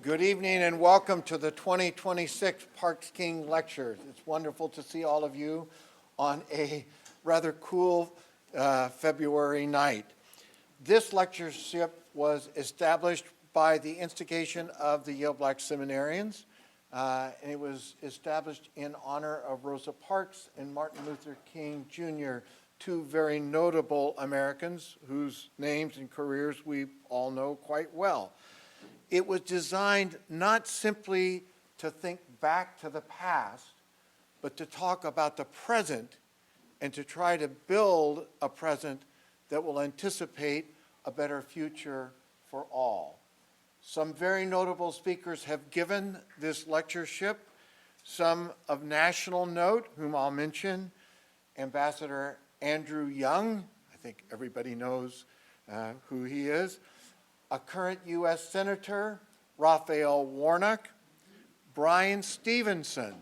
Good evening and welcome to the 2026 Parks King Lectures. It's wonderful to see all of you on a rather cool February night. This lectureship was established by the instigation of the Yale Black Seminarians, and it was established in honor of Rosa Parks and Martin Luther King Jr., two very notable Americans whose names and careers we all know quite well. It was designed not simply to think back to the past, but to talk about the present and to try to build a present that will anticipate a better future for all. Some very notable speakers have given this lectureship, some of national note, whom I'll mention, Ambassador Andrew Young, I think everybody knows who he is, a current U.S. Senator, Raphael Warnock, Brian Stevenson,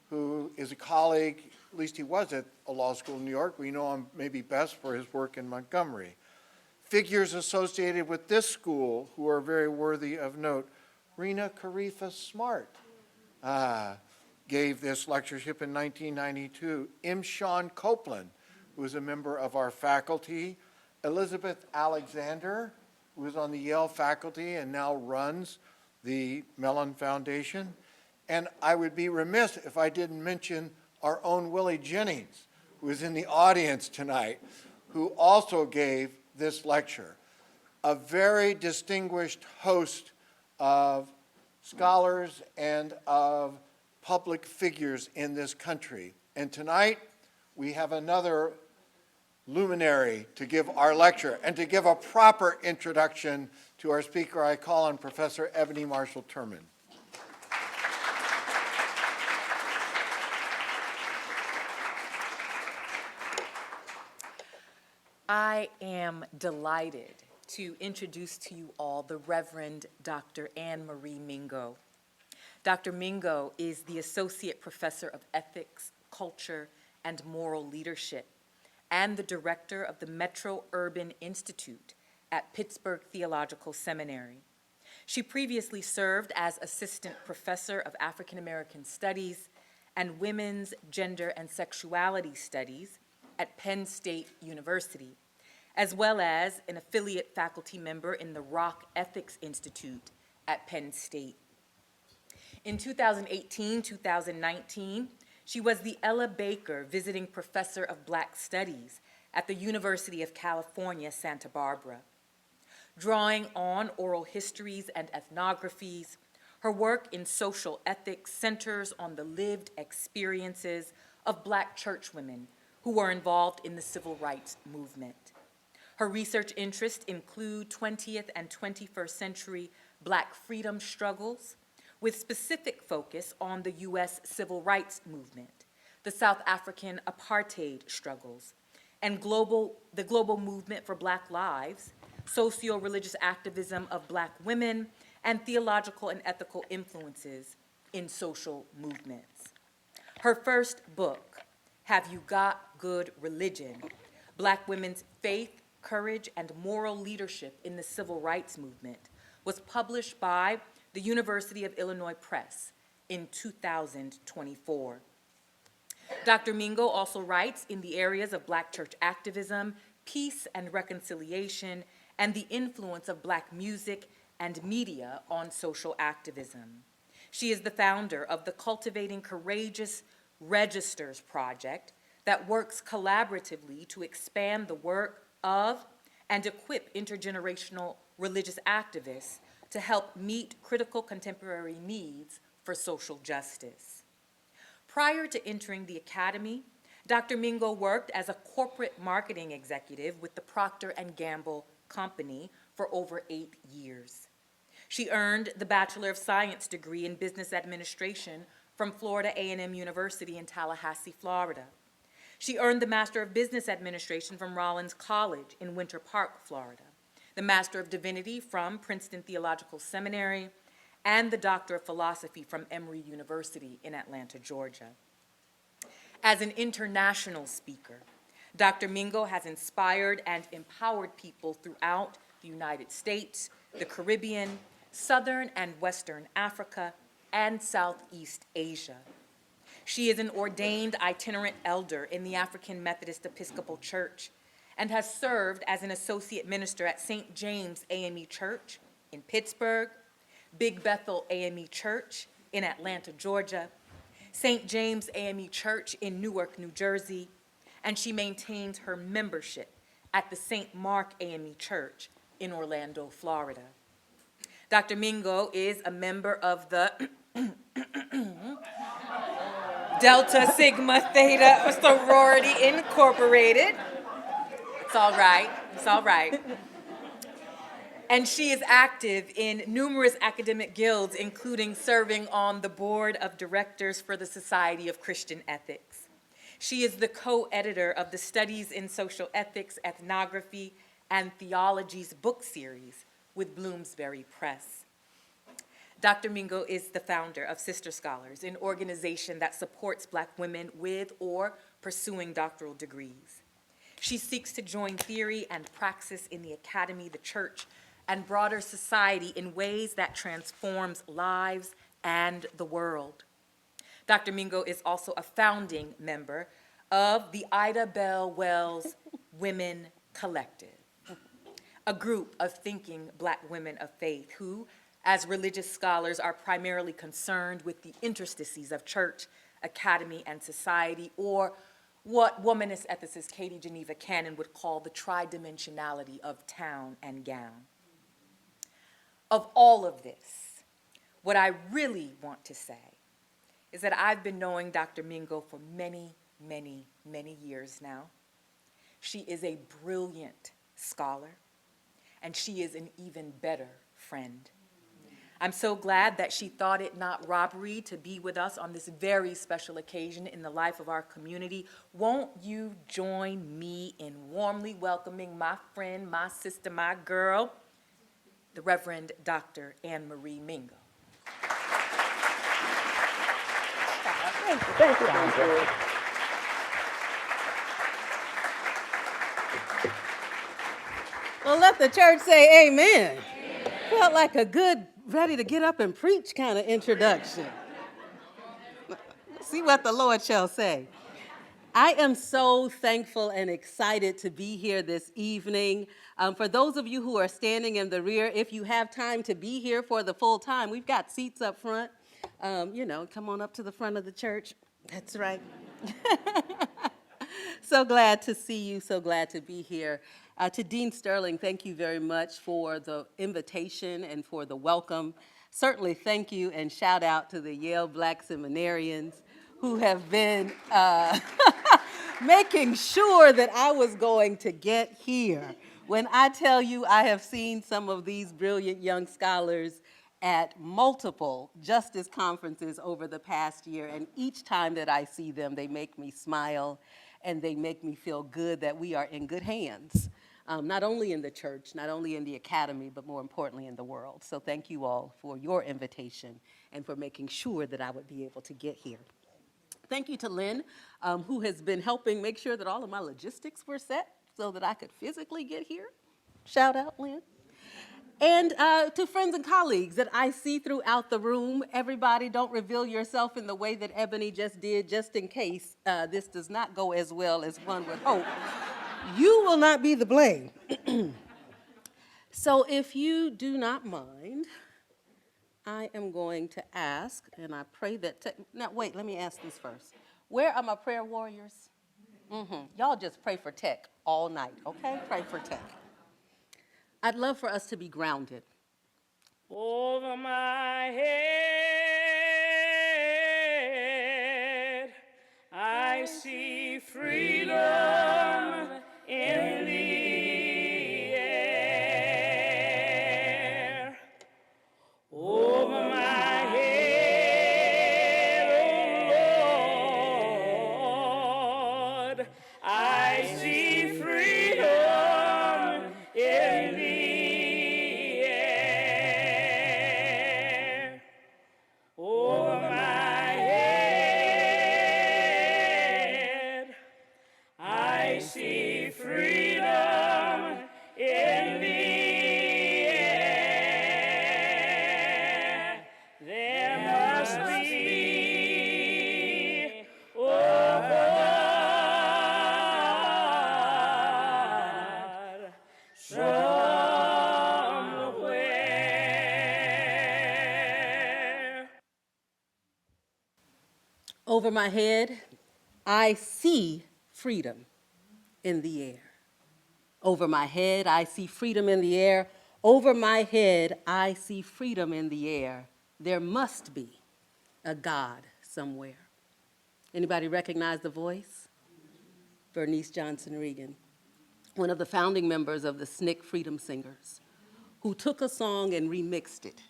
who is a colleague, at least he was at a law school in New York. We know him maybe best for his work in Montgomery. Figures associated with this school who are very worthy of note. Rena Karifa Smart gave this lectureship in 1992. M. Sean Copeland, who is a member of our faculty. Elizabeth Alexander, who is on the Yale faculty and now runs the Mellon Foundation. And I would be remiss if I didn't mention our own Willie Jennings, who is in the audience tonight, who also gave this lecture. A very distinguished host of scholars and of public figures in this country. And tonight, we have another luminary to give our lecture and to give a proper introduction to our speaker. I call on Professor Ebony Marshall-Turman. I am delighted to introduce to you all the Reverend Dr. AnneMarie Mingo. Dr. Mingo is the Associate Professor of Ethics, Culture, and Moral Leadership and the Director of the Metro Urban Institute at Pittsburgh Theological Seminary. She previously served as Assistant Professor of African American Studies and Women's, Gender, and Sexuality Studies at Penn State University, as well as an affiliate faculty member in the Rock Ethics Institute at Penn State. In 2018-2019, she was the Ella Baker Visiting Professor of Black Studies at the University of California, Santa Barbara. Drawing on oral histories and ethnographies, her work in social ethics centers on the lived experiences of Black churchwomen who were involved in the civil rights movement. Her research interests include 20th and 21st century Black freedom struggles, with specific focus on the U.S. civil rights movement, the South African apartheid struggles, and the global movement for Black lives, socio-religious activism of Black women, and theological and ethical influences in social movements. Her first book, Have You Got Good Religion? Black Women's Faith, Courage, and Moral Leadership in the Civil Rights Movement, was published by the University of Illinois Press in 2024. Dr. Mingo also writes in the areas of Black church activism, peace and reconciliation, and the influence of Black music and media on social activism. She is the founder of the Cultivating Courageous Registers project that works collaboratively to expand the work of and equip intergenerational religious activists to help meet critical contemporary needs for social justice. Prior to entering the academy, Dr. Mingo worked as a corporate marketing executive with the Procter & Gamble Company for over 8 years. She earned the Bachelor of Science degree in Business Administration from Florida A&M University in Tallahassee, Florida. She earned the Master of Business Administration from Rollins College in Winter Park, Florida, the Master of Divinity from Princeton Theological Seminary, and the Doctor of Philosophy from Emory University in Atlanta, Georgia. As an international speaker, Dr. Mingo has inspired and empowered people throughout the United States, the Caribbean, Southern and Western Africa, and Southeast Asia. She is an ordained itinerant elder in the African Methodist Episcopal Church and has served as an associate minister at St. James AME Church in Pittsburgh, Big Bethel AME Church in Atlanta, Georgia, St. James AME Church in Newark, New Jersey, and she maintains her membership at the St. Mark AME Church in Orlando, Florida. Dr. Mingo is a member of the Delta Sigma Theta Sorority Incorporated. It's all right, it's all right. And she is active in numerous academic guilds, including serving on the board of directors for the Society of Christian Ethics. She is the co-editor of the Studies in Social Ethics, Ethnography, and Theology's book series with Bloomsbury Press. Dr. Mingo is the founder of Sister Scholars, an organization that supports Black women with or pursuing doctoral degrees. She seeks to join theory and praxis in the academy, the church, and broader society in ways that transforms lives and the world. Dr. Mingo is also a founding member of the Ida Bell Wells Women Collective, a group of thinking Black women of faith who, as religious scholars, are primarily concerned with the interstices of church, academy, and society, or what womanist ethicist Katie Geneva Cannon would call the tridimensionality of town and gown. Of all of this, what I really want to say is that I've been knowing Dr. Mingo for many, many, many years now. She is a brilliant scholar, and she is an even better friend. I'm so glad that she thought it not robbery to be with us on this very special occasion in the life of our community. Won't you join me in warmly welcoming my friend, my sister, my girl, the Reverend Dr. AnneMarie Mingo. Thank you, Andrea. Well, let the church say amen. Felt like a good, ready to get up and preach kind of introduction. See what the Lord shall say. I am so thankful and excited to be here this evening. For those of you who are standing in the rear, if you have time to be here for the full time, we've got seats up front. Come on up to the front of the church. That's right. So glad to see you, so glad to be here. To Dean Sterling, thank you very much for the invitation and for the welcome. Certainly thank you and shout out to the Yale Black Seminarians who have been making sure that I was going to get here. When I tell you I have seen some of these brilliant young scholars at multiple justice conferences over the past year, and each time that I see them, they make me smile and they make me feel good that we are in good hands, not only in the church, not only in the academy, but more importantly in the world. So thank you all for your invitation and for making sure that I would be able to get here. Thank you to Lynn, who has been helping make sure that all of my logistics were set so that I could physically get here. Shout out, Lynn. And to friends and colleagues that I see throughout the room, everybody don't reveal yourself in the way that Ebony just did, just in case this does not go as well as one would hope. You will not be the blame. So if you do not mind, I am going to ask, and I pray that, now wait, let me ask this first. Where are my prayer warriors? Y'all just pray for Tech all night, okay? Pray for Tech. I'd love for us to be grounded. Over my head, I see freedom in the air. Over my head, oh Lord, I see freedom in the air. Over my head, I see freedom in the air. Over my head, I see freedom in the air. Over my head, I see freedom in the air. There must be a God somewhere. Anybody recognize the voice? Bernice Johnson Reagan, one of the founding members of the SNCC Freedom Singers, who took a song and remixed it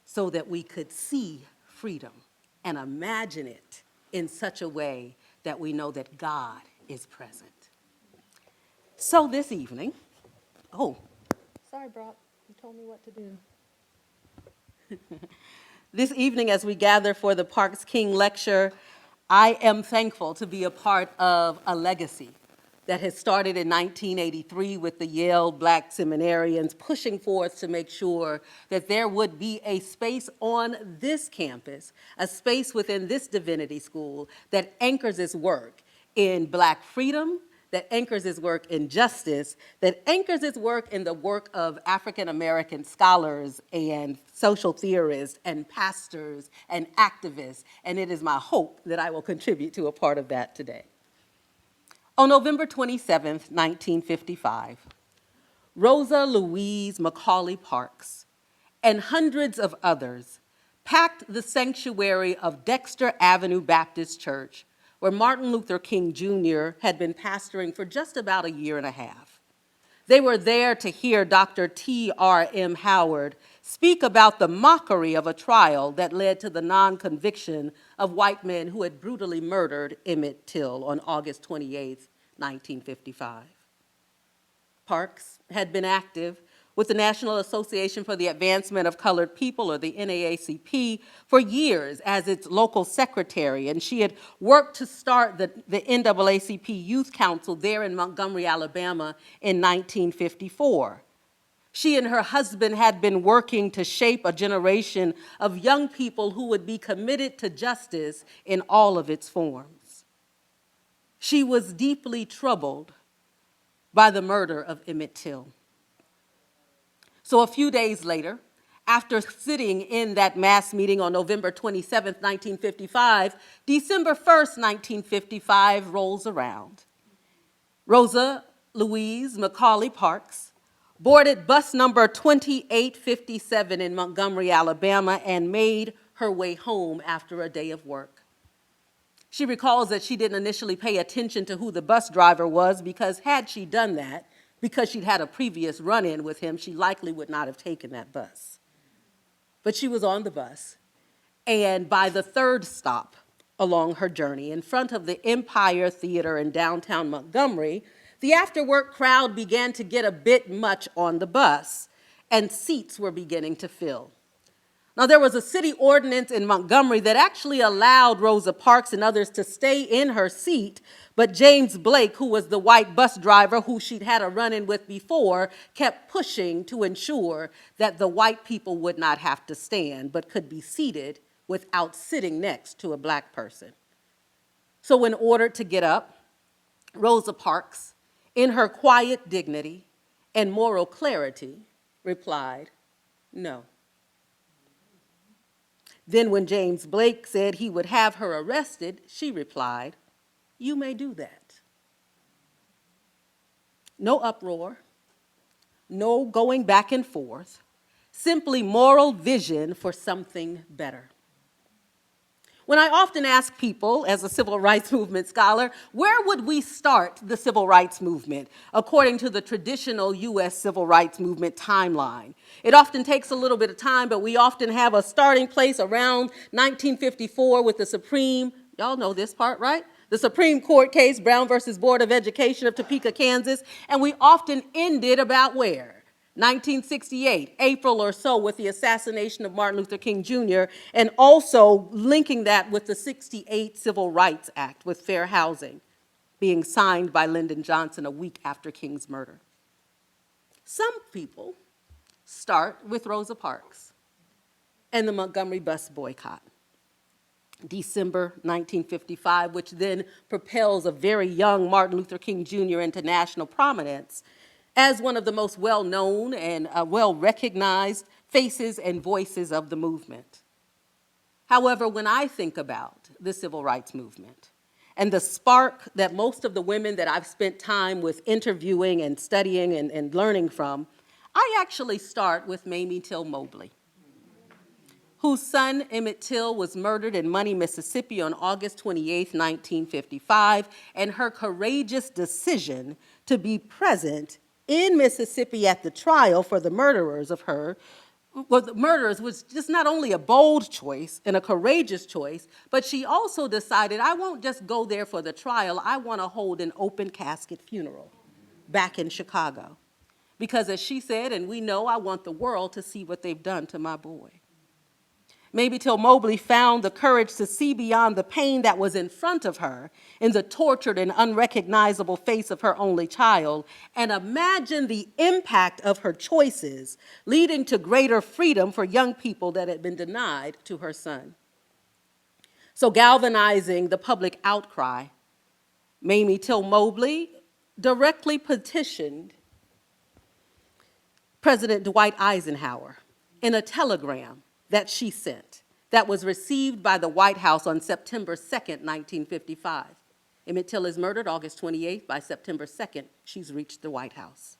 so that we could see freedom and imagine it in such a way that we know that God is present. So this evening, sorry, Brock, you told me what to do. This evening, as we gather for the Parks King Lecture, I am thankful to be a part of a legacy that has started in 1983 with the Yale Black seminarians pushing forth to make sure that there would be a space on this campus, a space within this divinity school that anchors its work in Black freedom, that anchors its work in justice, that anchors its work in the work of African American scholars and social theorists and pastors and activists, and it is my hope that I will contribute to a part of that today. On November 27th, 1955, Rosa Louise Macaulay Parks and hundreds of others packed the sanctuary of Dexter Avenue Baptist Church, where Martin Luther King Jr. had been pastoring for just about a year and a half. They were there to hear Dr. T.R.M. Howard speak about the mockery of a trial that led to the non-conviction of white men who had brutally murdered Emmett Till on August 28, 1955. Parks had been active with the National Association for the Advancement of Colored People, or the NAACP, for years as its local secretary, and she had worked to start the NAACP Youth Council there in Montgomery, Alabama in 1954. She and her husband had been working to shape a generation of young people who would be committed to justice in all of its forms. She was deeply troubled by the murder of Emmett Till. So a few days later, after sitting in that mass meeting on November 27, 1955, December 1st, 1955 rolls around. Rosa Louise Macaulay Parks boarded bus number 2857 in Montgomery, Alabama, and made her way home after a day of work. She recalls that she didn't initially pay attention to who the bus driver was because had she done that, because she'd had a previous run-in with him, she likely would not have taken that bus. But she was on the bus, and by the third stop along her journey, in front of the Empire Theater in downtown Montgomery, the after-work crowd began to get a bit much on the bus, and seats were beginning to fill. Now, there was a city ordinance in Montgomery that actually allowed Rosa Parks and others to stay in her seat, but James Blake, who was the white bus driver who she'd had a run-in with before, kept pushing to ensure that the white people would not have to stand, but could be seated without sitting next to a Black person. So in order to get up, Rosa Parks, in her quiet dignity and moral clarity, replied, "No." Then when James Blake said he would have her arrested, she replied, "You may do that." No uproar, no going back and forth, simply moral vision for something better. When I often ask people, as a civil rights movement scholar, where would we start the civil rights movement according to the traditional U.S. civil rights movement timeline? It often takes a little bit of time, but we often have a starting place around 1954 with the Supreme, y'all know this part, right? The Supreme Court case, Brown versus Board of Education of Topeka, Kansas, and we often ended about where? 1968, April or so, with the assassination of Martin Luther King Jr., and also linking that with the 68 Civil Rights Act with fair housing being signed by Lyndon Johnson a week after King's murder. Some people start with Rosa Parks and the Montgomery bus boycott. December 1955, which then propels a very young Martin Luther King Jr. into national prominence as one of the most well-known and well-recognized faces and voices of the movement. However, when I think about the civil rights movement. And the spark that most of the women that I've spent time with interviewing and studying and learning from, I actually start with Mamie Till-Mobley, whose son, Emmett Till, was murdered in Money, Mississippi on August 28, 1955, and her courageous decision to be present in Mississippi at the trial for the murderers of her, well, the murderers was just not only a bold choice and a courageous choice, but she also decided, I won't just go there for the trial, I want to hold an open casket funeral back in Chicago. Because as she said, and we know, I want the world to see what they've done to my boy. Mamie Till-Mobley found the courage to see beyond the pain that was in front of her in the tortured and unrecognizable face of her only child and imagine the impact of her choices leading to greater freedom for young people that had been denied to her son. So galvanizing the public outcry, Mamie Till-Mobley directly petitioned President Dwight Eisenhower in a telegram that she sent that was received by the White House on September 2nd, 1955. Emmett Till is murdered August 28th. By September 2nd, she's reached the White House.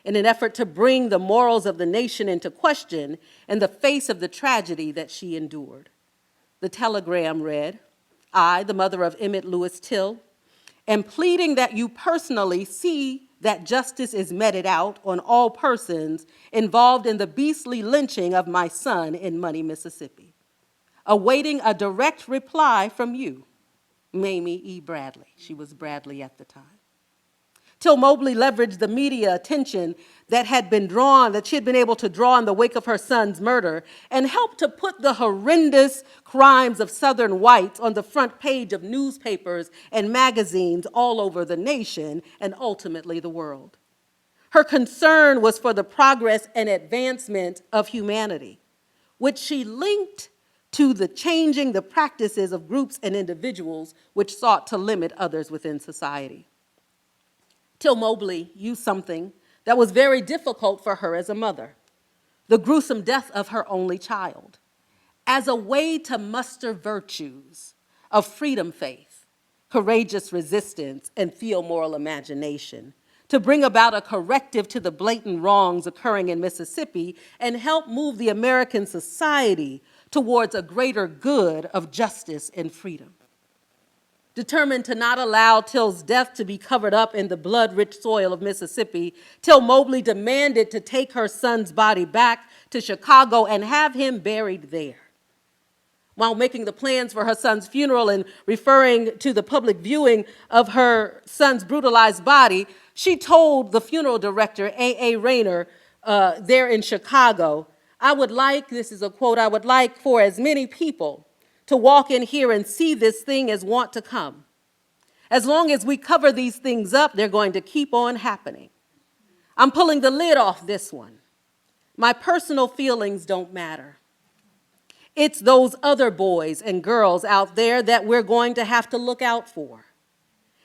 In an effort to bring the morals of the nation into question in the face of the tragedy that she endured. The telegram read, I, the mother of Emmett Lewis Till, am pleading that you personally see that justice is meted out on all persons involved in the beastly lynching of my son in Money, Mississippi. Awaiting a direct reply from you, Mamie E. Bradley. She was Bradley at the time. Till-Mobley leveraged the media attention that she had been able to draw in the wake of her son's murder and helped to put the horrendous crimes of Southern whites on the front page of newspapers and magazines all over the nation and ultimately the world. Her concern was for the progress and advancement of humanity, which she linked to the changing the practices of groups and individuals which sought to limit others within society. Till-Mobley used something that was very difficult for her as a mother, the gruesome death of her only child, as a way to muster virtues of freedom faith, courageous resistance, and theomoral imagination, to bring about a corrective to the blatant wrongs occurring in Mississippi and help move the American society towards a greater good of justice and freedom. Determined to not allow Till's death to be covered up in the blood-rich soil of Mississippi, Till-Mobley demanded to take her son's body back to Chicago and have him buried there. While making the plans for her son's funeral and referring to the public viewing of her son's brutalized body, she told the funeral director, A.A. Rayner, there in Chicago, this is a quote, I would like for as many people to walk in here and see this thing as want to come. As long as we cover these things up, they're going to keep on happening. I'm pulling the lid off this one. My personal feelings don't matter. It's those other boys and girls out there that we're going to have to look out for.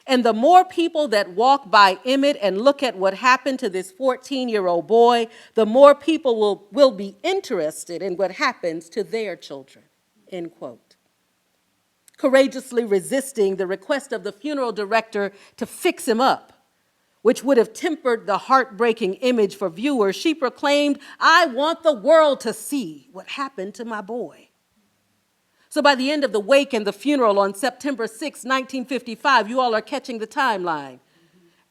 And the more people that walk by Emmett and look at what happened to this 14-year-old boy, the more people will be interested in what happens to their children, end quote. Courageously resisting the request of the funeral director to fix him up, which would have tempered the heartbreaking image for viewers, she proclaimed, I want the world to see what happened to my boy. So by the end of the wake and the funeral on September 6, 1955, you all are catching the timeline,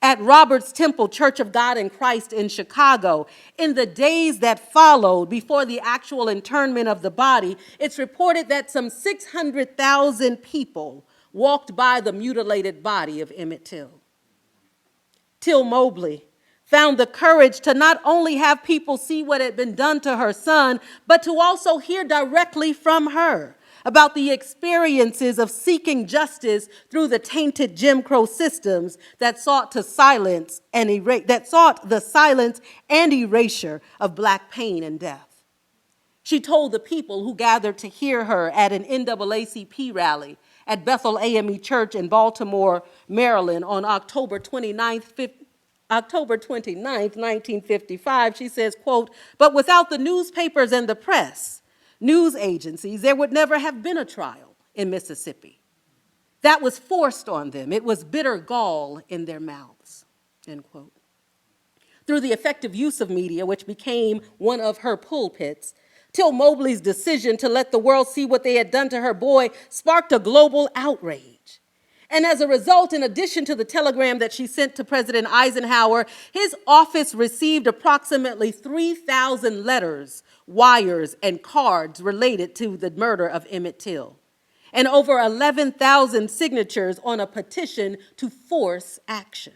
at Robert's Temple Church of God in Christ in Chicago, in the days that followed before the actual internment of the body, it's reported that some 600,000 people walked by the mutilated body of Emmett Till. Till-Mobley found the courage to not only have people see what had been done to her son, but to also hear directly from her about the experiences of seeking justice through the tainted Jim Crow systems that sought the silence and erasure of Black pain and death. She told the people who gathered to hear her at an NAACP rally at Bethel AME Church in Baltimore, Maryland on October 29th, 1955, she says, quote, but without the newspapers and the press, news agencies, there would never have been a trial, in Mississippi. That was forced on them. It was bitter gall in their mouths, end quote. Through the effective use of media, which became one of her pulpits, Till-Mobley's decision to let the world see what they had done to her boy sparked a global outrage. And as a result, in addition to the telegram that she sent to President Eisenhower, his office received approximately 3,000 letters, wires, and cards related to the murder of Emmett Till, and over 11,000 signatures on a petition to force action.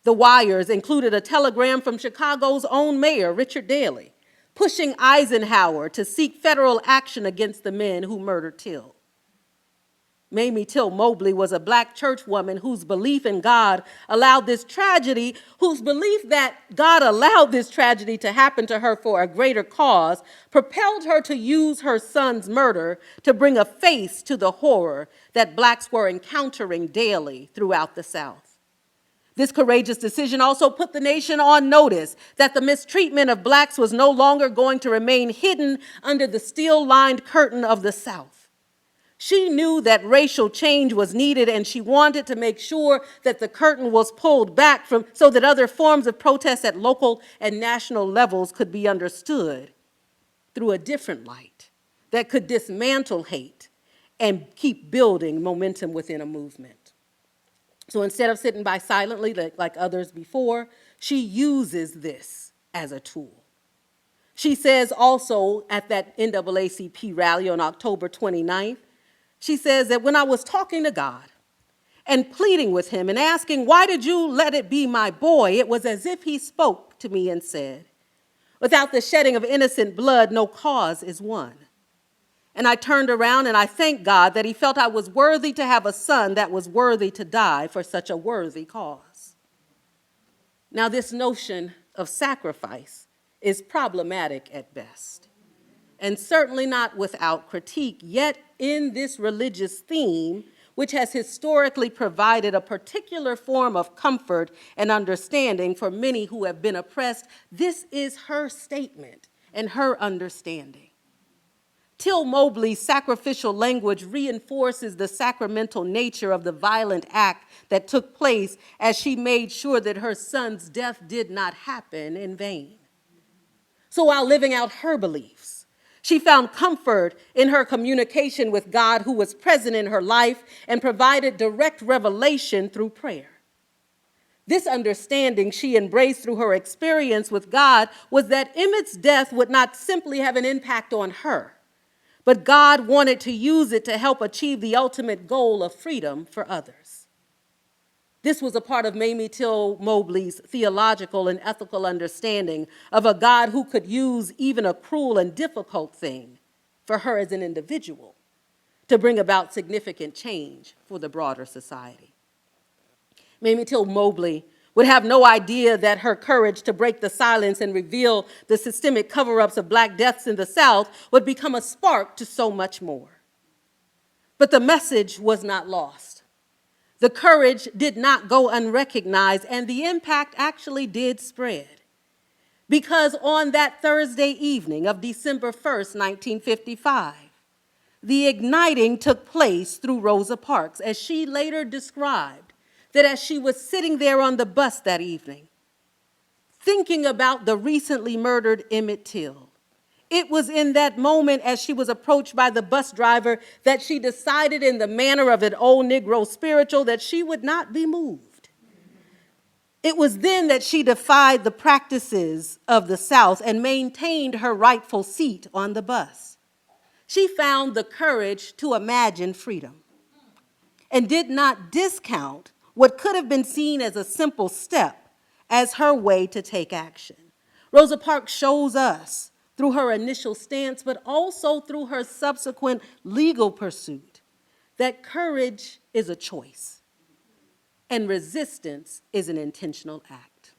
The wires included a telegram from Chicago's own mayor, Richard Daley, pushing Eisenhower to seek federal action against the men who murdered Till. Mamie Till-Mobley was a Black church woman whose belief in God allowed this tragedy, whose belief that God allowed this tragedy to happen to her for a greater cause, propelled her to use her son's murder to bring a face to the horror that Blacks were encountering daily throughout the South. This courageous decision also put the nation on notice that the mistreatment of Blacks was no longer going to remain hidden under the steel-lined curtain of the South. She knew that racial change was needed, and she wanted to make sure that the curtain was pulled back so that other forms of protest at local and national levels could be understood through a different light that could dismantle hate and keep building momentum within a movement. So instead of sitting by silently like others before, she uses this as a tool. She says also at that NAACP rally on October 29th, she says that when I was talking to God and pleading with him and asking, why did you let it be my boy? It was as if he spoke to me and said, without the shedding of innocent blood, no cause is won. And I turned around and I thanked God that he felt I was worthy to have a son that was worthy to die for such a worthy cause. Now, this notion of sacrifice is problematic at best, and certainly not without critique. Yet in this religious theme, which has historically provided a particular form of comfort and understanding for many who have been oppressed, this is her statement and her understanding. Till-Mobley's sacrificial language reinforces the sacramental nature of the violent act that took place as she made sure that her son's death did not happen in vain. So while living out her beliefs, she found comfort in her communication with God, who was present in her life and provided direct revelation through prayer. This understanding she embraced through her experience with God was that Emmett's death would not simply have an impact on her, but God wanted to use it to help achieve the ultimate goal of freedom for others. This was a part of Mamie Till-Mobley's theological and ethical understanding of a God who could use even a cruel and difficult thing for her as an individual to bring about significant change for the broader society. Mamie Till-Mobley would have no idea that her courage to break the silence and reveal the systemic cover-ups of Black deaths in the South would become a spark to so much more. But the message was not lost. The courage did not go unrecognized, and the impact actually did spread. Because on that Thursday evening of December 1st, 1955, the igniting took place through Rosa Parks, as she later described that as she was sitting there on the bus that evening, thinking about the recently murdered Emmett Till, it was in that moment, as she was approached by the bus driver, that she decided in the manner of an old Negro spiritual that she would not be moved. It was then that she defied the practices of the South and maintained her rightful seat on the bus. She found the courage to imagine freedom and did not discount what could have been seen as a simple step as her way to take action. Rosa Parks shows us through her initial stance, but also through her subsequent legal pursuit, that courage is a choice and resistance is an intentional act.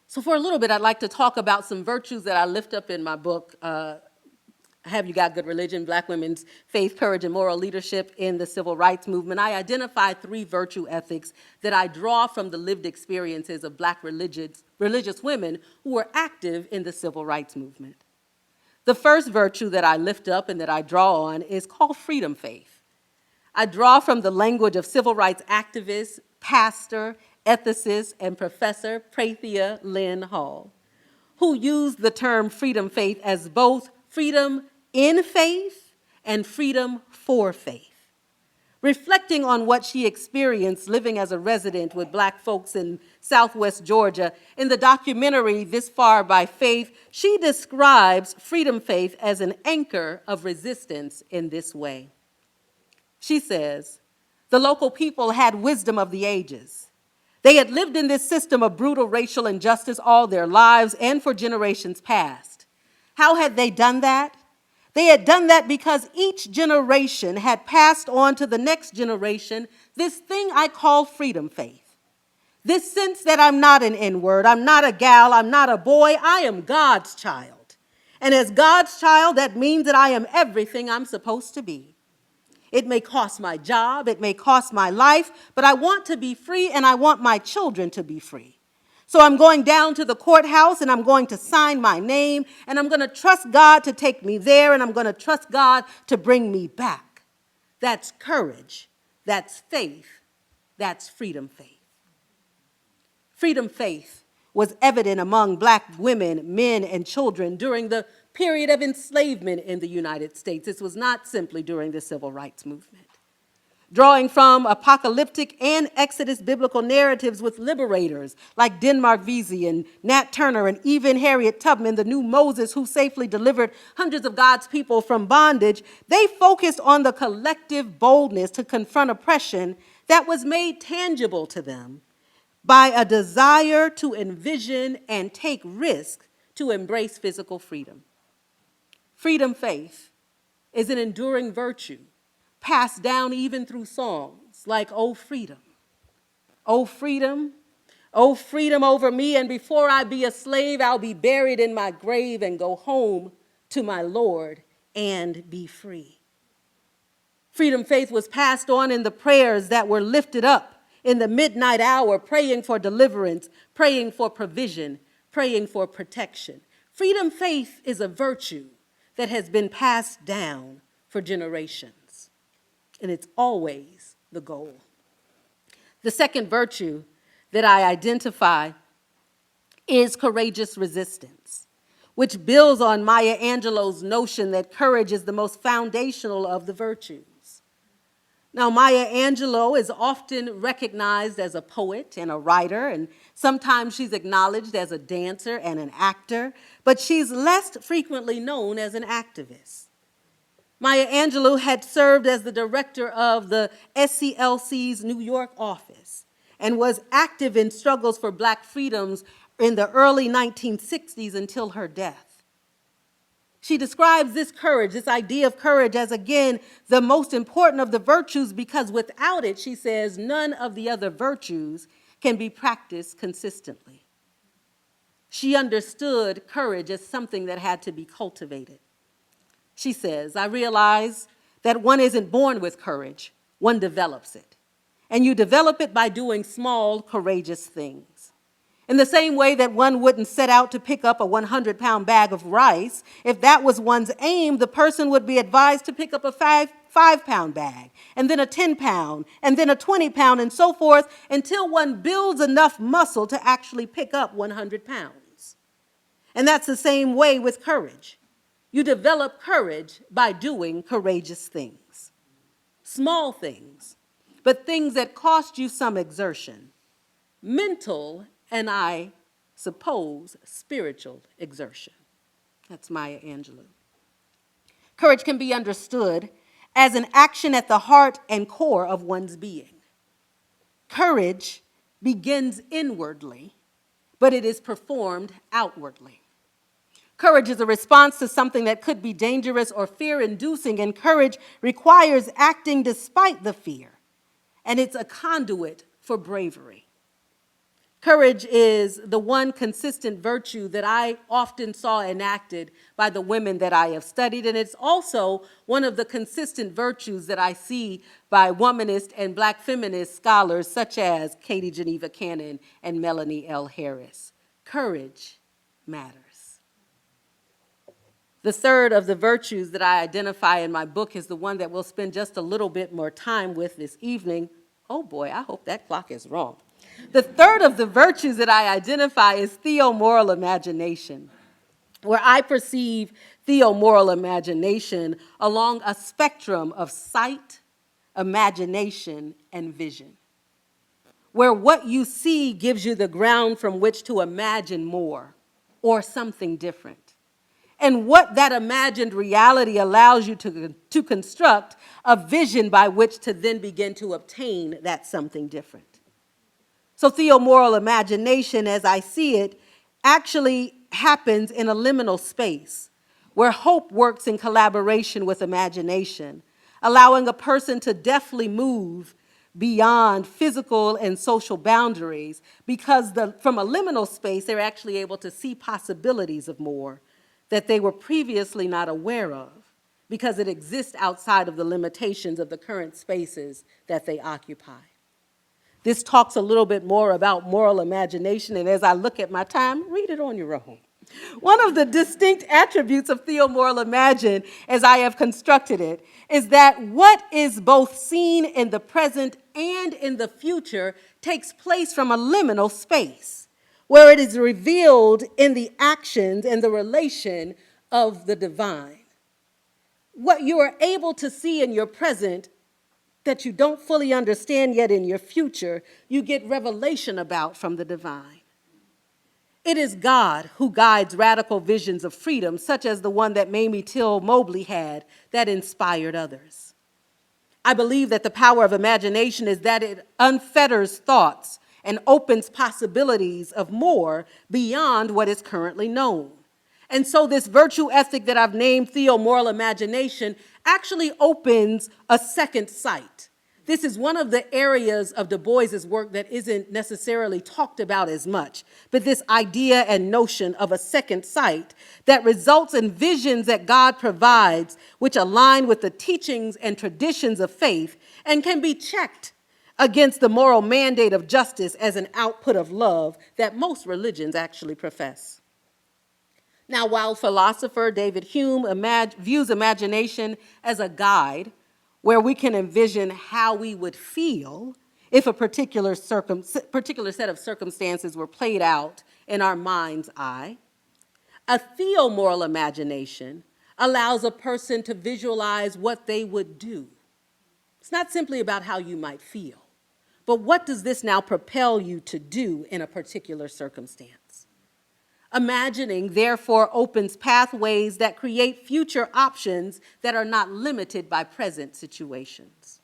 So for a little bit, I'd like to talk about some virtues that I lift up in my book, Have You Got Good Religion? Black Women's Faith, Courage, and Moral Leadership in the Civil Rights Movement. I identify 3 virtue ethics that I draw from the lived experiences of Black religious women who were active in the Civil Rights Movement. The first virtue that I lift up and that I draw on is called freedom faith. I draw from the language of civil rights activist, pastor, ethicist, and professor Prathia Lynn Hall, who used the term freedom faith as both freedom in faith and freedom for faith. Reflecting on what she experienced living as a resident with Black folks in Southwest Georgia, in the documentary This Far by Faith, she describes freedom faith as an anchor of resistance in this way. She says, the local people had wisdom of the ages. They had lived in this system of brutal racial injustice all their lives and for generations past. How had they done that? They had done that because each generation had passed on to the next generation this thing I call freedom faith. This sense that I'm not an N-word, I'm not a gal, I'm not a boy, I am God's child. And as God's child, that means that I am everything I'm supposed to be. It may cost my job, it may cost my life, but I want to be free and I want my children to be free. So I'm going down to the courthouse and I'm going to sign my name and I'm going to trust God to take me there and I'm going to trust God to bring me back. That's courage, that's faith, that's freedom faith. Freedom faith was evident among Black women, men, and children during the period of enslavement in the United States. This was not simply during the civil rights movement. Drawing from apocalyptic and Exodus biblical narratives with liberators like Denmark Vesey and Nat Turner and even Harriet Tubman, the new Moses who safely delivered hundreds of God's people from bondage, they focused on the collective boldness to confront oppression that was made tangible to them by a desire to envision and take risk to embrace physical freedom. Freedom faith is an enduring virtue passed down even through songs like "Oh Freedom, oh freedom, oh freedom over me, and before I be a slave, I'll be buried in my grave and go home to my Lord and be free." Freedom faith was passed on in the prayers that were lifted up in the midnight hour, praying for deliverance, praying for provision, praying for protection. Freedom faith is a virtue that has been passed down for generations, and it's always the goal. The second virtue that I identify is courageous resistance, which builds on Maya Angelou's notion that courage is the most foundational of the virtues. Now, Maya Angelou is often recognized as a poet and a writer, and sometimes she's acknowledged as a dancer and an actor, but she's less frequently known as an activist. Maya Angelou had served as the director of the SCLC's New York office and was active in struggles for Black freedoms in the early 1960s until her death. She describes this courage, this idea of courage, as, again, the most important of the virtues because without it, she says, none of the other virtues can be practiced consistently. She understood courage as something that had to be cultivated. She says, I realize that one isn't born with courage, one develops it. And you develop it by doing small, courageous things. In the same way that one wouldn't set out to pick up a 100-pound bag of rice, if that was one's aim, the person would be advised to pick up a five-pound bag, and then a 10-pound, and then a 20-pound, and so forth, until one builds enough muscle to actually pick up 100 pounds. And that's the same way with courage. You develop courage by doing courageous things. Small things, but things that cost you some exertion. Mental and I suppose spiritual exertion. That's Maya Angelou. Courage can be understood as an action at the heart and core of one's being. Courage begins inwardly, but it is performed outwardly. Courage is a response to something that could be dangerous or fear-inducing, and courage requires acting despite the fear, and it's a conduit for bravery. Courage is the one consistent virtue that I often saw enacted by the women that I have studied, and it's also one of the consistent virtues that I see by womanist and Black feminist scholars such as Katie Geneva Cannon and Melanie L. Harris. Courage matters. The third of the virtues that I identify in my book is the one that we'll spend just a little bit more time with this evening. Oh boy, I hope that clock is wrong. The third of the virtues that I identify is theomoral imagination, where I perceive theomoral imagination along a spectrum of sight, imagination, and vision, where what you see gives you the ground from which to imagine more or something different. And what that imagined reality allows you to construct a vision by which to then begin to obtain that something different. So theomoral imagination, as I see it, actually happens in a liminal space where hope works in collaboration with imagination, allowing a person to deftly move beyond physical and social boundaries because from a liminal space, they're actually able to see possibilities of more that they were previously not aware of because it exists outside of the limitations of the current spaces that they occupy. This talks a little bit more about moral imagination, and as I look at my time, read it on your own. One of the distinct attributes of theomoral imagine, as I have constructed it, is that what is both seen in the present and in the future takes place from a liminal space, where it is revealed in the actions and the relation of the divine. What you are able to see in your present that you don't fully understand yet in your future, you get revelation about from the divine. It is God who guides radical visions of freedom, such as the one that Mamie Till-Mobley had that inspired others. I believe that the power of imagination is that it unfetters thoughts and opens possibilities of more beyond what is currently known. And so this virtue ethic that I've named theomoral imagination actually opens a second sight. This is one of the areas of Du Bois's work that isn't necessarily talked about as much, but this idea and notion of a second sight that results in visions that God provides, which align with the teachings and traditions of faith and can be checked against the moral mandate of justice as an output of love that most religions actually profess. Now, while philosopher David Hume views imagination as a guide where we can envision how we would feel if a particular set of circumstances were played out in our mind's eye, a theomoral imagination allows a person to visualize what they would do. It's not simply about how you might feel, but what does this now propel you to do in a particular circumstance? Imagining, therefore, opens pathways that create future options that are not limited by present situations.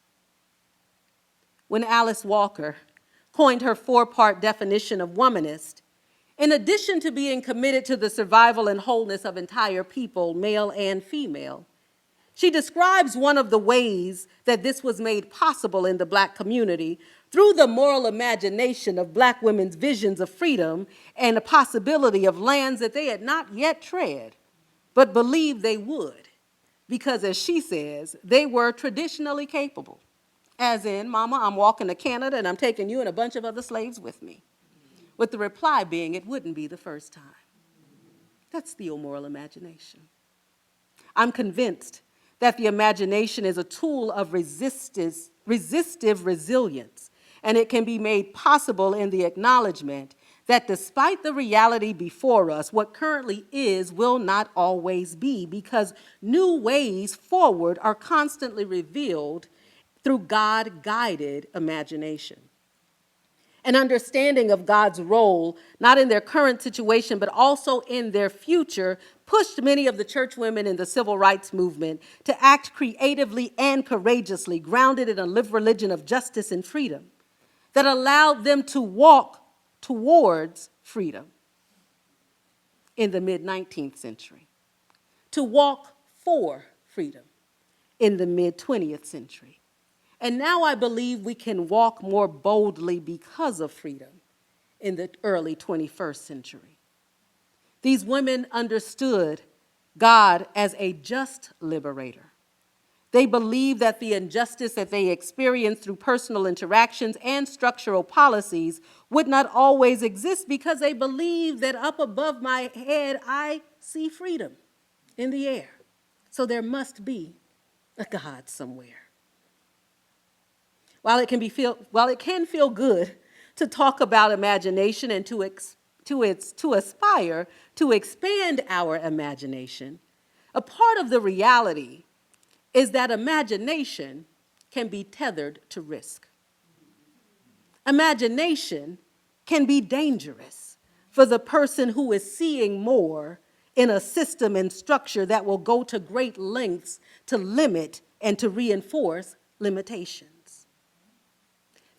When Alice Walker coined her four-part definition of womanist, in addition to being committed to the survival and wholeness of entire people, male and female, she describes one of the ways that this was made possible in the Black community through the moral imagination of Black women's visions of freedom and the possibility of lands that they had not yet tread, but believed they would, because as she says, they were traditionally capable. As in, Mama, I'm walking to Canada and I'm taking you and a bunch of other slaves with me. With the reply being, it wouldn't be the first time. That's theomoral imagination. I'm convinced that the imagination is a tool of resistive resilience, and it can be made possible in the acknowledgement that despite the reality before us, what currently is will not always be, because new ways forward are constantly revealed through God-guided imagination. An understanding of God's role, not in their current situation, but also in their future, pushed many of the church women in the civil rights movement to act creatively and courageously, grounded in a religion of justice and freedom that allowed them to walk towards freedom in the mid-19th century, to walk for freedom in the mid-20th century. And now I believe we can walk more boldly because of freedom in the early 21st century. These women understood God as a just liberator. They believed that the injustice that they experienced through personal interactions and structural policies would not always exist, because they believed that up above my head, I see freedom. in the air. So there must be a God somewhere. While it can feel good to talk about imagination and to aspire to expand our imagination, a part of the reality is that imagination can be tethered to risk. Imagination can be dangerous for the person who is seeing more in a system and structure that will go to great lengths to limit and to reinforce limitations.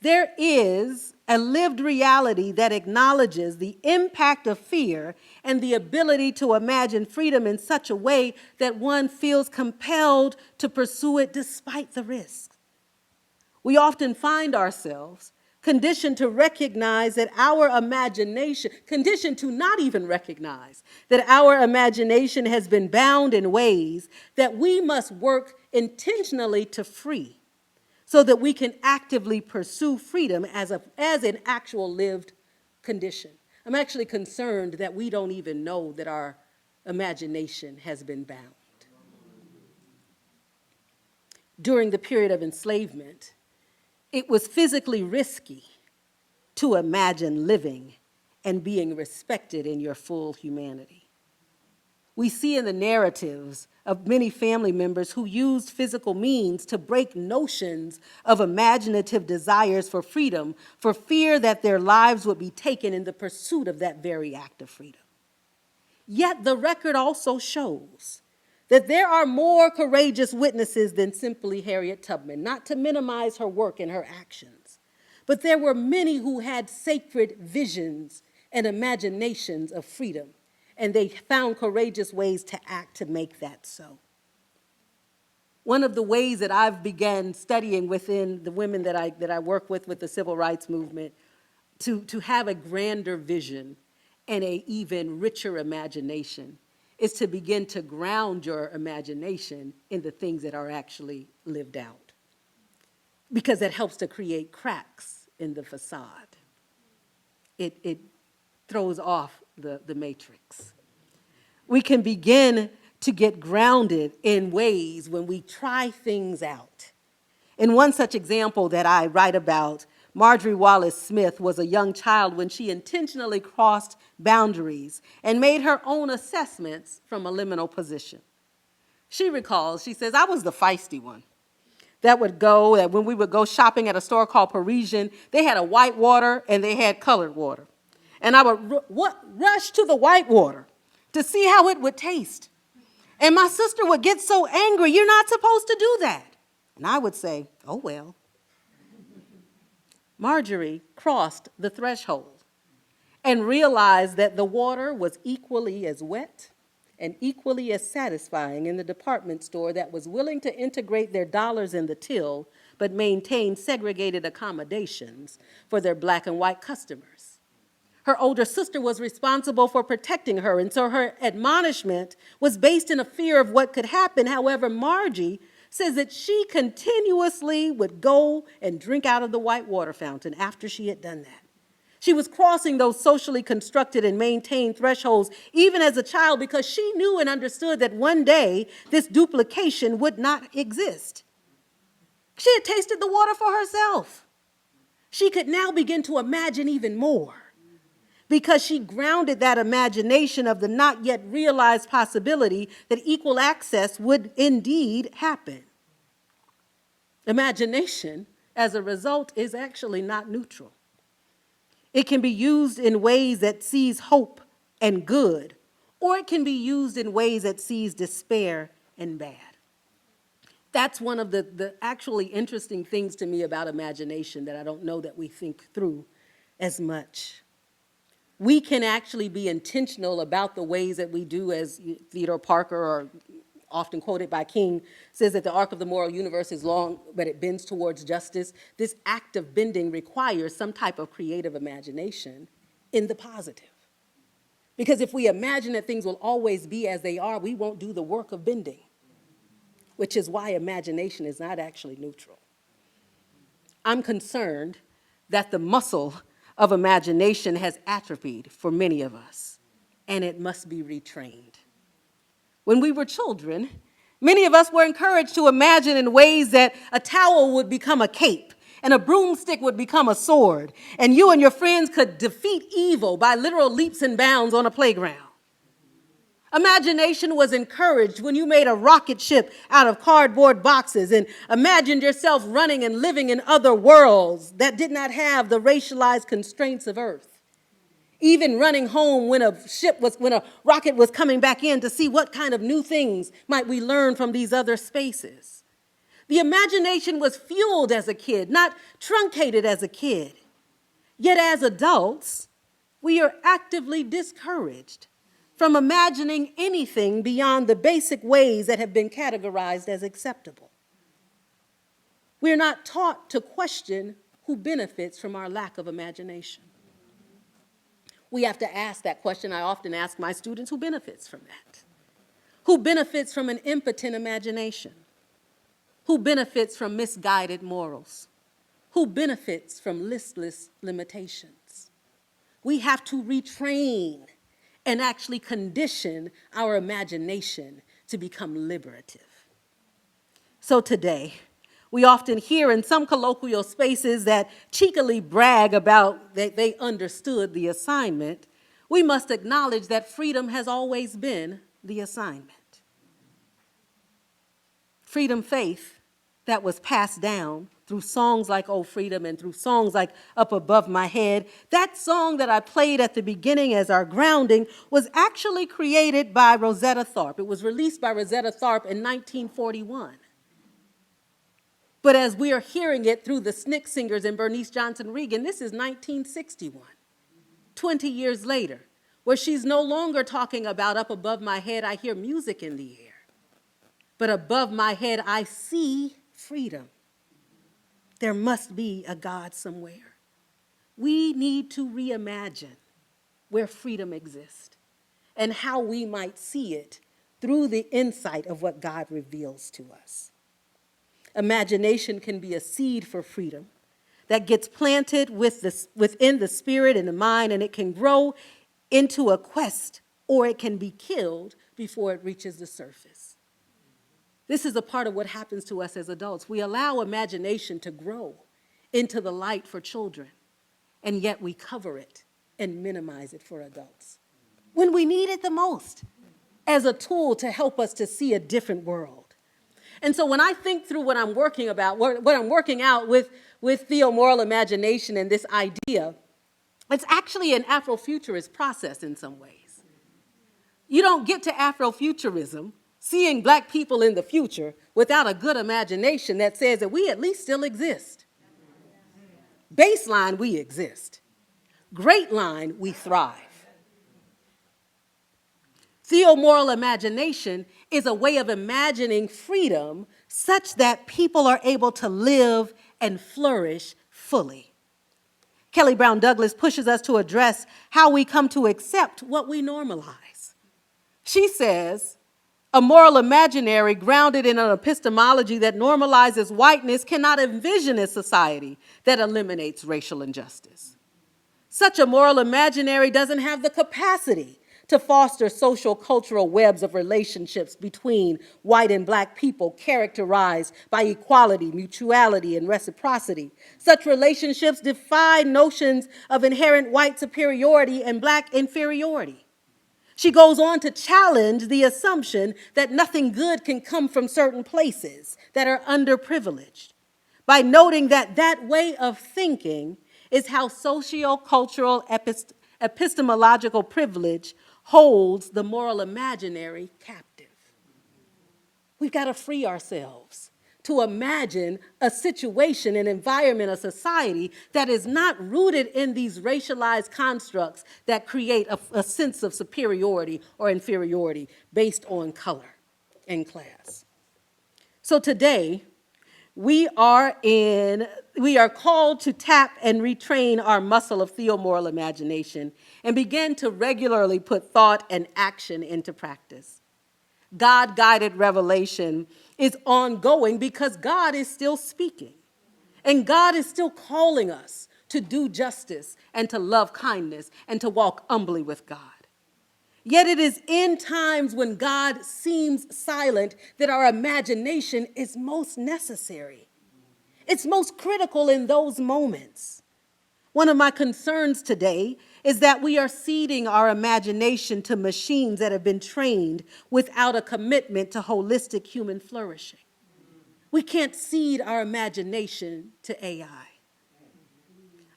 There is a lived reality that acknowledges the impact of fear and the ability to imagine freedom in such a way that one feels compelled to pursue it despite the risk. We often find ourselves conditioned to recognize that our imagination, conditioned to not even recognize that our imagination has been bound in ways that we must work intentionally to free, so that we can actively pursue freedom as an actual lived condition. I'm actually concerned that we don't even know that our imagination has been bound. During the period of enslavement, it was physically risky to imagine living and being respected in your full humanity. We see in the narratives of many family members who used physical means to break notions of imaginative desires for freedom for fear that their lives would be taken in the pursuit of that very act of freedom. Yet the record also shows that there are more courageous witnesses than simply Harriet Tubman, not to minimize her work and her actions, but there were many who had sacred visions and imaginations of freedom, and they found courageous ways to act to make that so. One of the ways that I've begun studying within the women that I work with the civil rights movement to have a grander vision and an even richer imagination is to begin to ground your imagination in the things that are actually lived out, because that helps to create cracks in the facade. It throws off the matrix. We can begin to get grounded in ways when we try things out. In one such example that I write about, Marjorie Wallace Smith was a young child when she intentionally crossed boundaries and made her own assessments from a liminal position. She recalls, she says, I was the feisty one that when we would go shopping at a store called Parisian, they had a white water and they had colored water. And I would rush to the white water to see how it would taste. And my sister would get so angry, you're not supposed to do that. And I would say, oh, well. Marjorie crossed the threshold and realized that the water was equally as wet and equally as satisfying in the department store that was willing to integrate their dollars in the till but maintain segregated accommodations for their black and white customers. Her older sister was responsible for protecting her, and so her admonishment was based in a fear of what could happen. However, Margie says that she continuously would go and drink out of the white water fountain after she had done that. She was crossing those socially constructed and maintained thresholds even as a child because she knew and understood that one day this duplication would not exist. She had tasted the water for herself. She could now begin to imagine even more because she grounded that imagination of the not yet realized possibility that equal access would indeed happen. Imagination, as a result, is actually not neutral. It can be used in ways that sees hope and good, or it can be used in ways that sees despair and bad. That's one of the actually interesting things to me about imagination that I don't know that we think through as much. We can actually be intentional about the ways that we do, as Theodore Parker, or often quoted by King, says that the arc of the moral universe is long, but it bends towards justice. This act of bending requires some type of creative imagination in the positive. Because if we imagine that things will always be as they are, we won't do the work of bending, which is why imagination is not actually neutral. I'm concerned that the muscle of imagination has atrophied for many of us, and it must be retrained. When we were children, many of us were encouraged to imagine in ways that a towel would become a cape and a broomstick would become a sword, and you and your friends could defeat evil by literal leaps and bounds on a playground. Imagination was encouraged when you made a rocket ship out of cardboard boxes and imagined yourself running and living in other worlds that did not have the racialized constraints of Earth. Even running home when a rocket was coming back in to see what kind of new things might we learn from these other spaces. The imagination was fueled as a kid, not truncated as a kid. Yet as adults, we are actively discouraged from imagining anything beyond the basic ways that have been categorized as acceptable. We're not taught to question who benefits from our lack of imagination. We have to ask that question. I often ask my students, who benefits from that? Who benefits from an impotent imagination? Who benefits from misguided morals? Who benefits from listless limitations? We have to retrain and actually condition our imagination to become liberative. So today, we often hear in some colloquial spaces that cheekily brag about that they understood the assignment. We must acknowledge that freedom has always been the assignment. Freedom faith that was passed down through songs like Oh Freedom and through songs like Up Above My Head. That song that I played at the beginning as our grounding was actually created by Rosetta Tharpe. It was released by Rosetta Tharpe in 1941. But as we are hearing it through the SNCC singers and Bernice Johnson Reagan, this is 1961, 20 years later, where she's no longer talking about up above my head, I hear music in the air. But above my head, I see freedom. There must be a God somewhere. We need to reimagine where freedom exists and how we might see it through the insight of what God reveals to us. Imagination can be a seed for freedom that gets planted within the spirit and the mind, and it can grow into a quest, or it can be killed before it reaches the surface. This is a part of what happens to us as adults. We allow imagination to grow into the light for children, and yet we cover it and minimize it for adults when we need it the most as a tool to help us to see a different world. And so when I think through what I'm working about, what I'm working out with theomoral imagination and this idea, it's actually an Afrofuturist process in some ways. You don't get to Afrofuturism, seeing black people in the future, without a good imagination that says that we at least still exist. Baseline, we exist. Great line, we thrive. Theomoral imagination is a way of imagining freedom such that people are able to live and flourish fully. Kelly Brown Douglas pushes us to address how we come to accept what we normalize. She says, a moral imaginary grounded in an epistemology that normalizes whiteness cannot envision a society that eliminates racial injustice. Such a moral imaginary doesn't have the capacity to foster social cultural webs of relationships between white and black people characterized by equality, mutuality, and reciprocity. Such relationships defy notions of inherent white superiority and black inferiority. She goes on to challenge the assumption that nothing good can come from certain places that are underprivileged by noting that that way of thinking is how socio-cultural epistemological privilege holds the moral imaginary captive. We've got to free ourselves to imagine a situation, an environment, a society that is not rooted in these racialized constructs that create a sense of superiority or inferiority based on color and class. So today, we are called to tap and retrain our muscle of theomoral imagination and begin to regularly put thought and action into practice. God-guided revelation is ongoing because God is still speaking, and God is still calling us to do justice and to love kindness and to walk humbly with God. Yet it is in times when God seems silent that our imagination is most necessary. It's most critical in those moments. One of my concerns today is that we are ceding our imagination to machines that have been trained without a commitment to holistic human flourishing. We can't cede our imagination to AI.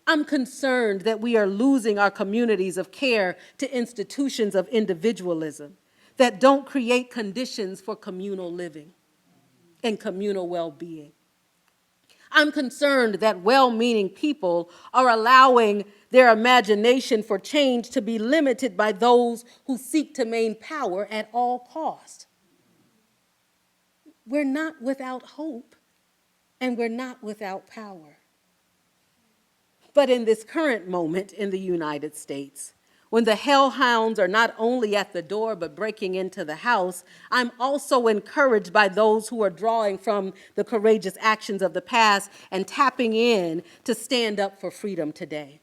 I'm concerned that we are losing our communities of care to institutions of individualism that don't create conditions for communal living and communal well-being. I'm concerned that well-meaning people are allowing their imagination for change to be limited by those who seek to maintain power at all costs. We're not without hope, and we're not without power. But in this current moment in the United States, when the hellhounds are not only at the door but breaking into the house, I'm also encouraged by those who are drawing from the courageous actions of the past and tapping in to stand up for freedom today.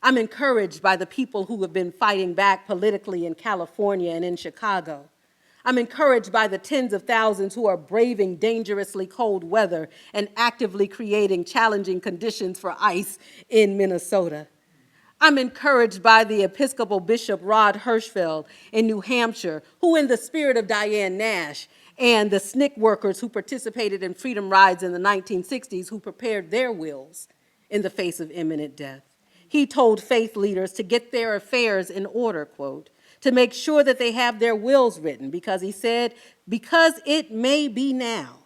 I'm encouraged by the people who have been fighting back politically in California and in Chicago. I'm encouraged by the tens of thousands who are braving dangerously cold weather and actively creating challenging conditions for ICE in Minnesota. I'm encouraged by the Episcopal Bishop Rod Hirschfeld in New Hampshire, who, in the spirit of Diane Nash, and the SNCC workers who participated in freedom rides in the 1960s, who prepared their wills in the face of imminent death. He told faith leaders to get their affairs in order, quote, to make sure that they have their wills written, because he said, because it may be now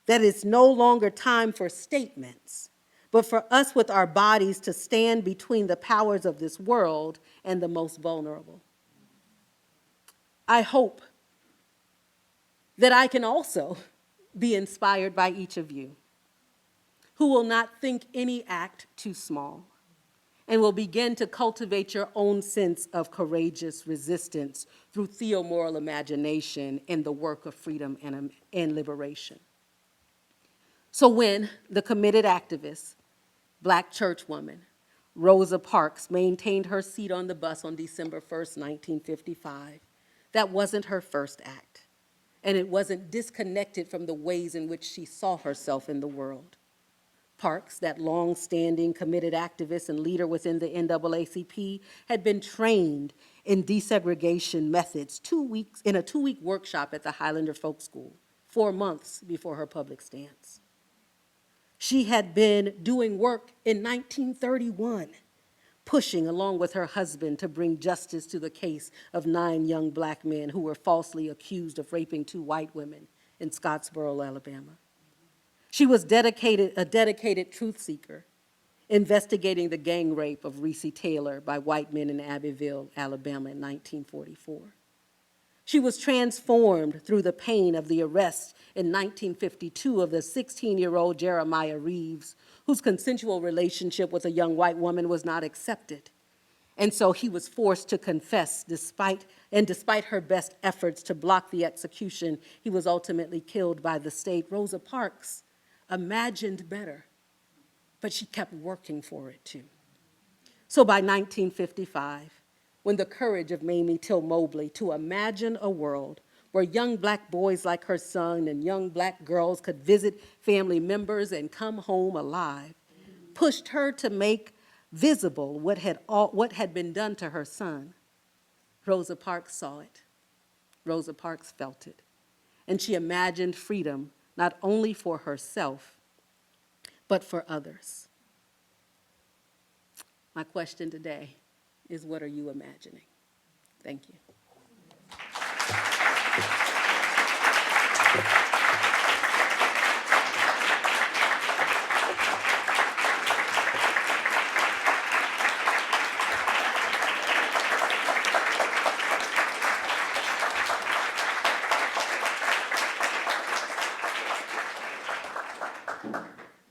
that it's no longer time for statements, but for us with our bodies to stand between the powers of this world and the most vulnerable. I hope that I can also be inspired by each of you, who will not think any act too small and will begin to cultivate your own sense of courageous resistance through theomoral imagination in the work of freedom and liberation. So when the committed activist, Black churchwoman, Rosa Parks, maintained her seat on the bus on December 1st, 1955, that wasn't her first act, and it wasn't disconnected from the ways in which she saw herself in the world. Parks, that long-standing committed activist and leader within the NAACP, had been trained in desegregation methods in a two-week workshop at the Highlander Folk School, 4 months before her public stance. She had been doing work in 1931, pushing along with her husband to bring justice to the case of 9 young Black men who were falsely accused of raping 2 white women in Scottsboro, Alabama. She was a dedicated truth seeker, investigating the gang rape of Reese Taylor by white men in Abbeville, Alabama in 1944. She was transformed through the pain of the arrest in 1952 of the 16-year-old Jeremiah Reeves, whose consensual relationship with a young white woman was not accepted. And so he was forced to confess despite her best efforts to block the execution, he was ultimately killed by the state. Rosa Parks imagined better, but she kept working for it too. So by 1955, when the courage of Mamie Till-Mobley to imagine a world where young Black boys like her son and young Black girls could visit family members and come home alive, pushed her to make visible what had been done to her son, Rosa Parks saw it. Rosa Parks felt it. And she imagined freedom not only for herself, but for others. My question today is, what are you imagining? Thank you.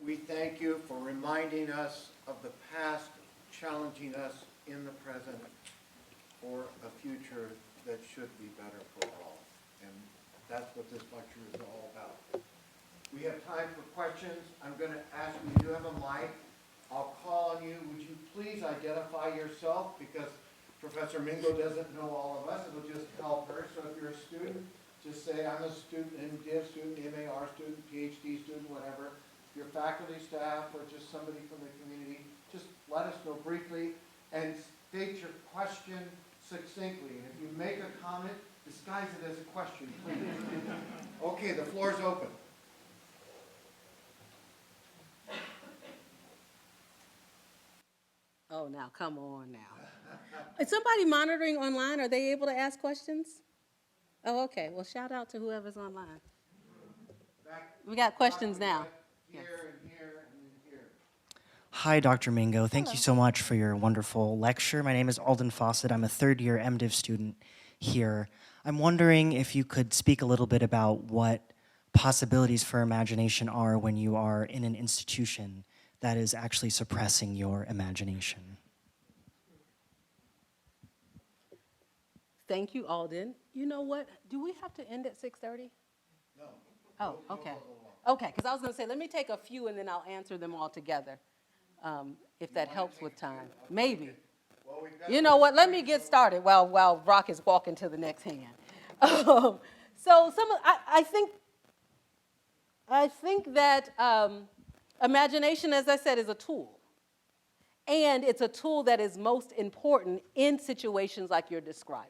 We thank you for reminding us of the past, challenging us in the present for a future that should be better for all. And that's what this lecture is all about. We have time for questions. I'm going to ask you, you do have a mic. I'll call on you. Would you please identify yourself? Because Professor Mingo doesn't know all of us, it'll just help her. So if you're a student, just say, I'm a student, MDiv student, MAR student, PhD student, whatever. If you're faculty, staff, or just somebody from the community, just let us know briefly and state your question succinctly. And if you make a comment, disguise it as a question, please. Okay, the floor is open. Oh, now, come on now. Is somebody monitoring online? Are they able to ask questions? Oh, okay. Well, shout out to whoever's online. We got questions now. Here and here and here. Hi, Dr. Mingo. Thank you so much for your wonderful lecture. My name is Alden Fawcett. I'm a third-year MDiv student here. I'm wondering if you could speak a little bit about what possibilities for imagination are when you are in an institution that is actually suppressing your imagination. Thank you, Alden. You know what? Do we have to end at 6:30? No. Oh, okay. Okay, because I was going to say, let me take a few and then I'll answer them all together, if that helps with time. Maybe. You know what? Let me get started while Brock is walking to the next hand. I think that imagination, as I said, is a tool. And it's a tool that is most important in situations like you're describing.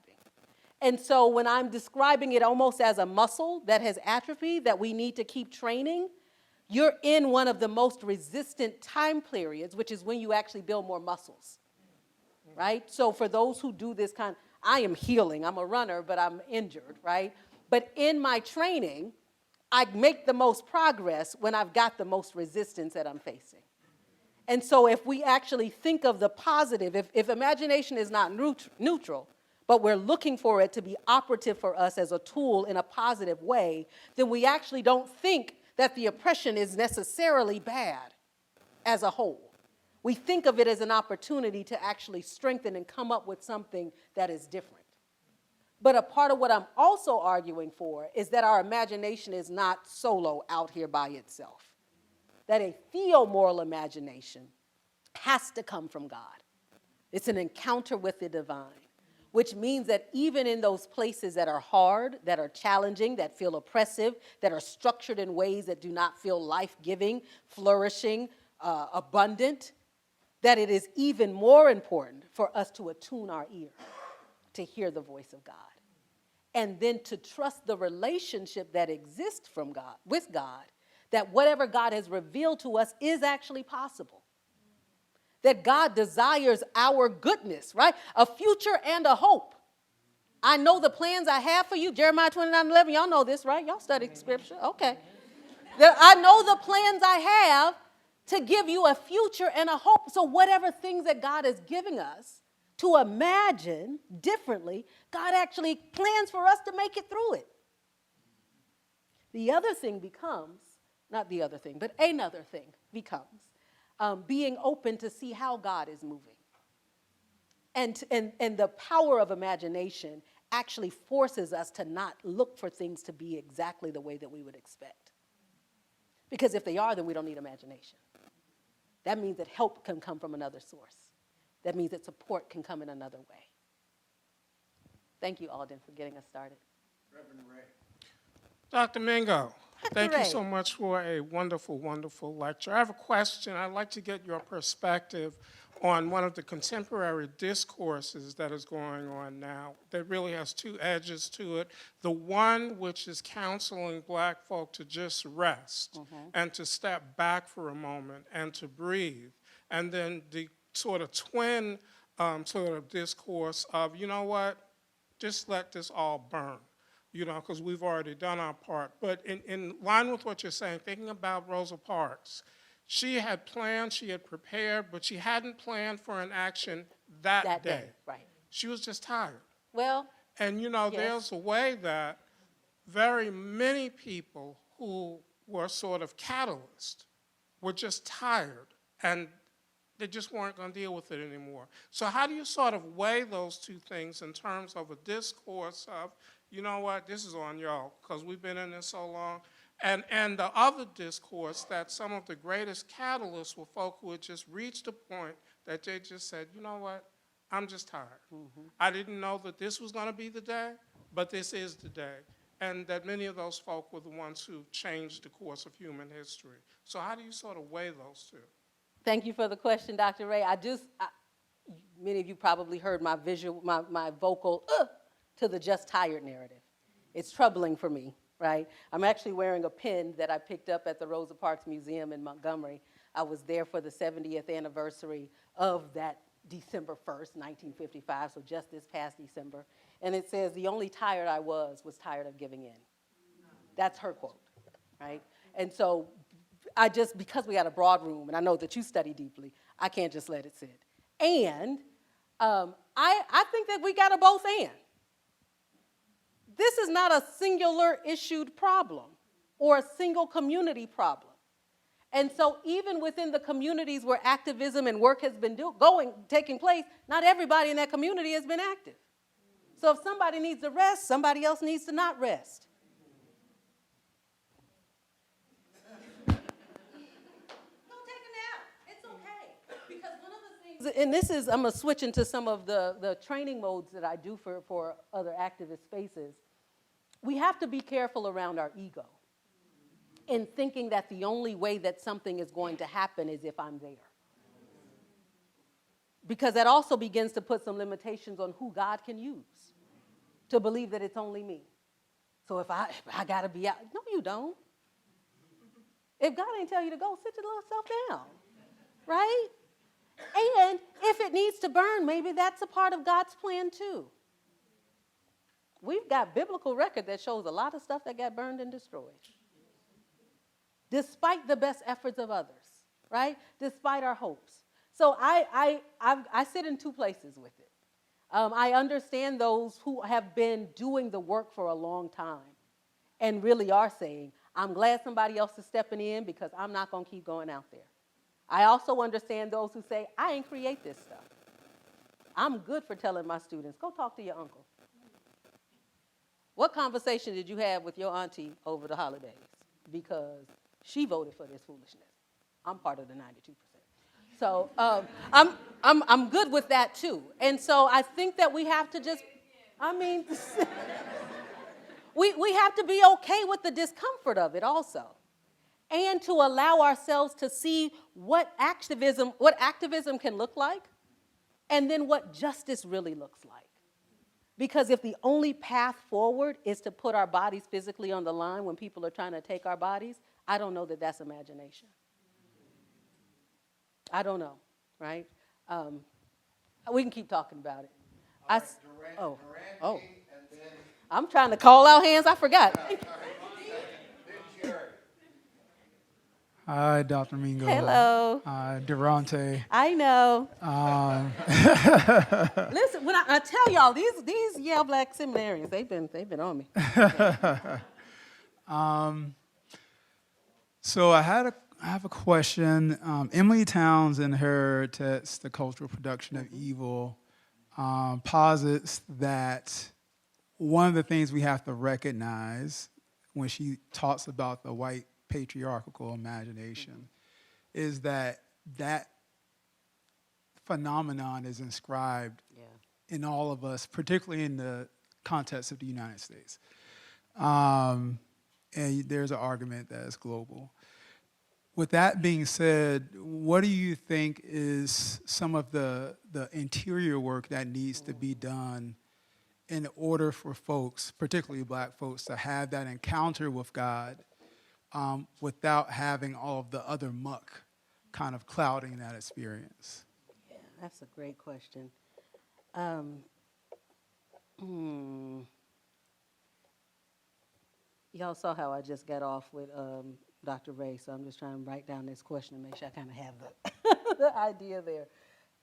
And so when I'm describing it almost as a muscle that has atrophied, that we need to keep training, you're in one of the most resistant time periods, which is when you actually build more muscles, right? So for those who do this I am healing. I'm a runner, but I'm injured, right? But in my training, I make the most progress when I've got the most resistance that I'm facing. And so if we actually think of the positive, if imagination is not neutral, but we're looking for it to be operative for us as a tool in a positive way, then we actually don't think that the oppression is necessarily bad as a whole. We think of it as an opportunity to actually strengthen and come up with something that is different. But a part of what I'm also arguing for is that our imagination is not solo out here by itself. That a theomoral imagination has to come from God. It's an encounter with the divine, which means that even in those places that are hard, that are challenging, that feel oppressive, that are structured in ways that do not feel life-giving, flourishing, abundant, that it is even more important for us to attune our ear to hear the voice of God. And then to trust the relationship that exists from God, with God, that whatever God has revealed to us is actually possible. That God desires our goodness, right? A future and a hope. I know the plans I have for you. Jeremiah 29:11, y'all know this, right? Y'all study scripture. Okay. I know the plans I have to give you a future and a hope. So whatever things that God is giving us to imagine differently, God actually plans for us to make it through it. The other thing becomes, not the other thing, but another thing becomes being open to see how God is moving. And the power of imagination actually forces us to not look for things to be exactly the way that we would expect. Because if they are, then we don't need imagination. That means that help can come from another source. That means that support can come in another way. Thank you, Alden, for getting us started. Reverend Ray. Dr. Mingo, thank you Ray. so much for a wonderful, wonderful lecture. I have a question. I'd like to get your perspective on one of the contemporary discourses that is going on now that really has two edges to it. The one which is counseling black folk to just rest and to step back for a moment and to breathe. And then the sort of twin sort of discourse of, you know what, just let this all burn, you know, because we've already done our part. But in line with what you're saying, thinking about Rosa Parks, she had planned, she had prepared, but she hadn't planned for an action that day. Right. She was just tired. Well, And, you know, Yes. there's a way that very many people who were sort of catalysts were just tired and they just weren't going to deal with it anymore. So how do you sort of weigh those two things in terms of a discourse of, you know what, this is on y'all because we've been in this so long, and the other discourse that some of the greatest catalysts were folk who had just reached a point that they just said, you know what, I'm just tired. I didn't know that this was going to be the day, but this is the day. And that many of those folk were the ones who changed the course of human history. So how do you sort of weigh those two? Thank you for the question, Dr. Ray. Many of you probably heard my vocal to the just tired narrative. It's troubling for me, right? I'm actually wearing a pin that I picked up at the Rosa Parks Museum in Montgomery. I was there for the 70th anniversary of that December 1st, 1955, so just this past December. And it says, the only tired I was tired of giving in. That's her quote, right? And so because we got a broad room, and I know that you study deeply, I can't just let it sit. And I think that we got a both and. This is not a singular issued problem or a single community problem. And so even within the communities where activism and work has been taking place, not everybody in that community has been active. So if somebody needs to rest, somebody else needs to not rest. Go take a nap. It's okay. Because one of the things, and this is, I'm going to switch into some of the training modes that I do for other activist spaces. We have to be careful around our ego in thinking that the only way that something is going to happen is if I'm there. Because that also begins to put some limitations on who God can use to believe that it's only me. So if I got to be out, no, you don't. If God ain't tell you to go, sit your little self down, right? And if it needs to burn, maybe that's a part of God's plan too. We've got biblical record that shows a lot of stuff that got burned and destroyed, despite the best efforts of others, right? Despite our hopes. So I sit in two places with it. I understand those who have been doing the work for a long time and really are saying, I'm glad somebody else is stepping in because I'm not going to keep going out there. I also understand those who say, I ain't create this stuff. I'm good for telling my students, go talk to your uncle. What conversation did you have with your auntie over the holidays? Because she voted for this foolishness. I'm part of the 92%. So I'm good with that too. And so I think that we have to just, we have to be okay with the discomfort of it also. And to allow ourselves to see what activism can look like, and then what justice really looks like. Because if the only path forward is to put our bodies physically on the line when people are trying to take our bodies, I don't know that that's imagination. I don't know, right? We can keep talking about it. Durante, and then I'm trying to call out hands. I forgot. Hi, Dr. Mingo. Hello. Durante. I know. Listen, when I tell y'all, these Yale Black seminarians, they've been on me. So I have a question. Emily Towns, in her text, The Cultural Production of Evil, posits that one of the things we have to recognize when she talks about the white patriarchal imagination is that phenomenon is inscribed in all of us, particularly in the context of the United States. And there's an argument that it's global. With that being said, what do you think is some of the interior work that needs to be done in order for folks, particularly black folks, to have that encounter with God without having all of the other muck kind of clouding that experience? Yeah, that's a great question. Y'all saw how I just got off with Dr. Ray, so I'm just trying to write down this question and make sure I kind of have the idea there.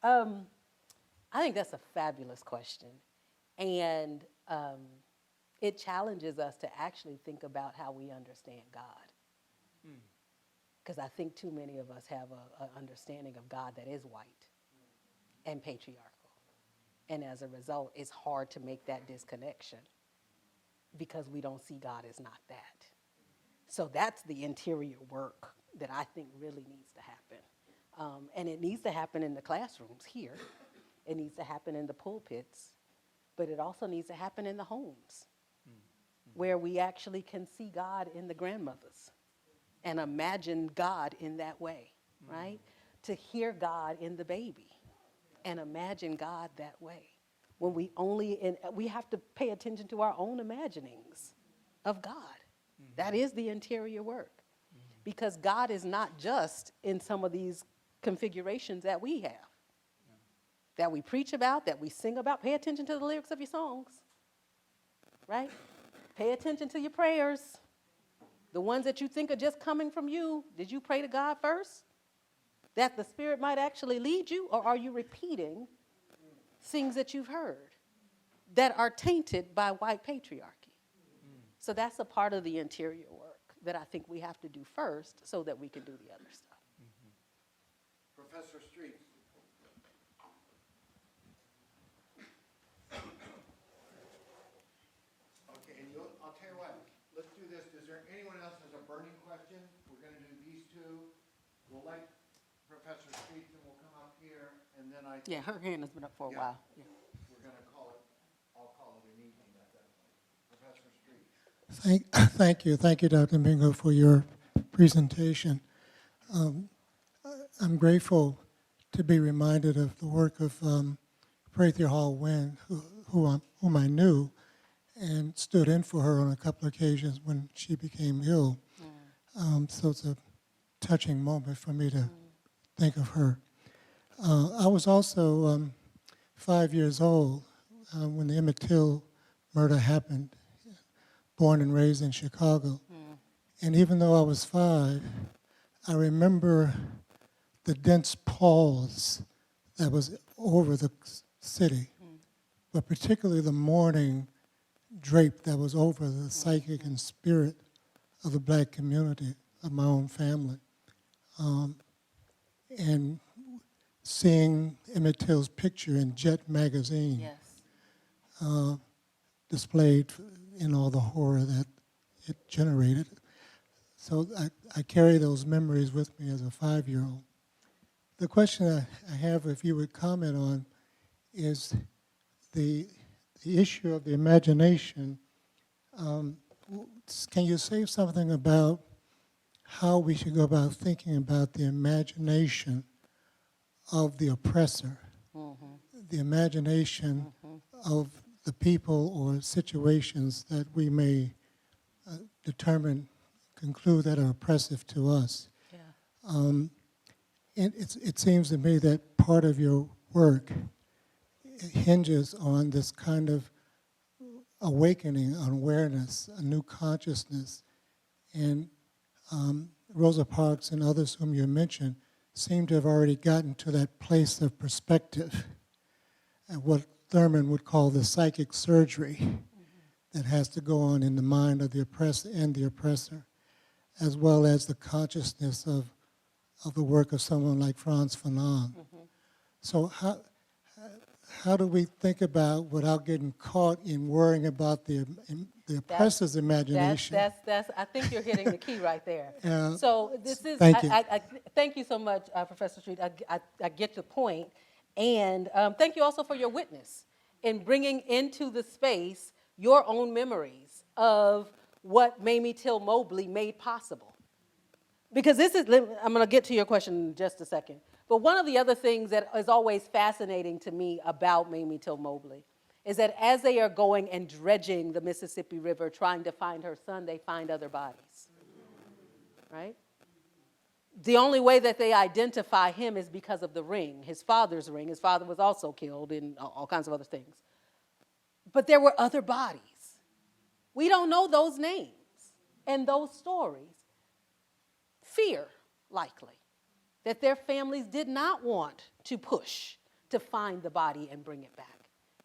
I think that's a fabulous question. And it challenges us to actually think about how we understand God. Because I think too many of us have an understanding of God that is white and patriarchal. And as a result, it's hard to make that disconnection because we don't see God as not that. So that's the interior work that I think really needs to happen. And it needs to happen in the classrooms here. It needs to happen in the pulpits, but it also needs to happen in the homes where we actually can see God in the grandmothers and imagine God in that way, right? To hear God in the baby and imagine God that way. When we have to pay attention to our own imaginings of God. That is the interior work. Because God is not just in some of these configurations that we have, that we preach about, that we sing about. Pay attention to the lyrics of your songs, right? Pay attention to your prayers. The ones that you think are just coming from you, did you pray to God first? That the Spirit might actually lead you, or are you repeating things that you've heard that are tainted by white patriarchy? So that's a part of the interior work that I think we have to do first so that we can do the other stuff. Professor Street. Okay, and I'll tell you what, let's do this. Is there anyone else has a burning question? We're going to do these two. We'll let Professor Street, and we'll come up here, and then Yeah, her hand has been up for a Yeah. while. Yeah. we're going to I'll call it an evening at that point. Professor Street. Thank you, Dr. Mingo, for your presentation. I'm grateful to be reminded of the work of Prather Hall Wynn, whom I knew and stood in for her on a couple of occasions when she became ill. So it's a touching moment for me to think of her. I was also 5 years old when the Emmett Till murder happened, born and raised in Chicago. And even though I was 5, I remember the dense pause that was over the city, but particularly the mourning drape that was over the psychic and spirit of the black community, of my own family. And seeing Emmett Till's picture in Jet magazine Yes. displayed in all the horror that it generated. So I carry those memories with me as a 5-year-old. The question I have, if you would comment on, is the issue of the imagination. Can you say something about how we should go about thinking about the imagination of the oppressor, the imagination of the people or situations that we may conclude that are oppressive to us? Yeah. And it seems to me that part of your work hinges on this kind of awakening, awareness, a new consciousness. And Rosa Parks and others whom you mentioned seem to have already gotten to that place of perspective, and what Thurman would call the psychic surgery that has to go on in the mind of the oppressed and the oppressor, as well as the consciousness of the work of someone like Frantz Fanon. So how do we think about, without getting caught in worrying about the oppressor's imagination? That's. I think you're hitting the key right there. Yeah. So this is. Thank you. I thank you so much, Professor Street. I get your point, and thank you also for your witness in bringing into the space your own memories of what Mamie Till-Mobley made possible. Because this is. I'm going to get to your question in just a second. But one of the other things that is always fascinating to me about Mamie Till-Mobley is that as they are going and dredging the Mississippi River trying to find her son, they find other bodies, right? The only way that they identify him is because of the ring, his father's ring. His father was also killed and all kinds of other things. But there were other bodies. We don't know those names and those stories. Fear, likely. That their families did not want to push to find the body and bring it back.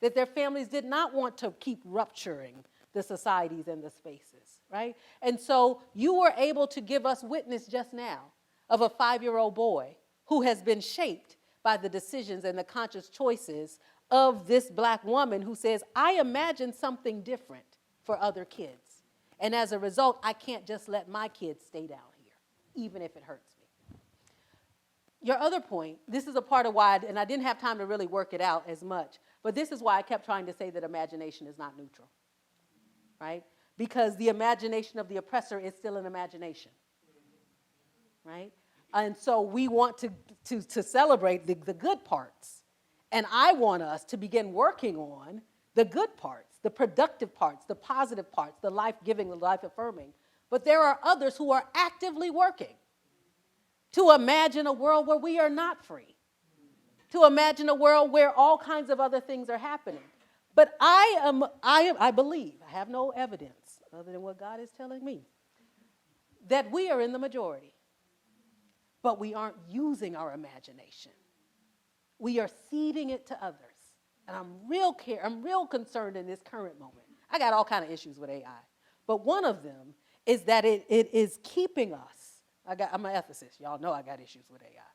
That their families did not want to keep rupturing the societies and the spaces, right? And so you were able to give us witness just now of a 5-year-old boy who has been shaped by the decisions and the conscious choices of this black woman who says, I imagine something different for other kids. And as a result, I can't just let my kids stay down here, even if it hurts me. your other point, this is a part of why, and I didn't have time to really work it out as much, but this is why I kept trying to say that imagination is not neutral, right? Because the imagination of the oppressor is still an imagination, right? And so we want to celebrate the good parts. And I want us to begin working on the good parts, the productive parts, the positive parts, the life-giving, the life-affirming. But there are others who are actively working to imagine a world where we are not free, to imagine a world where all kinds of other things are happening. But I believe, I have no evidence other than what God is telling me, that we are in the majority, but we aren't using our imagination. We are ceding it to others. And I'm real concerned in this current moment. I got all kinds of issues with AI, but one of them is that it is keeping us. I'm an ethicist. Y'all know I got issues with AI.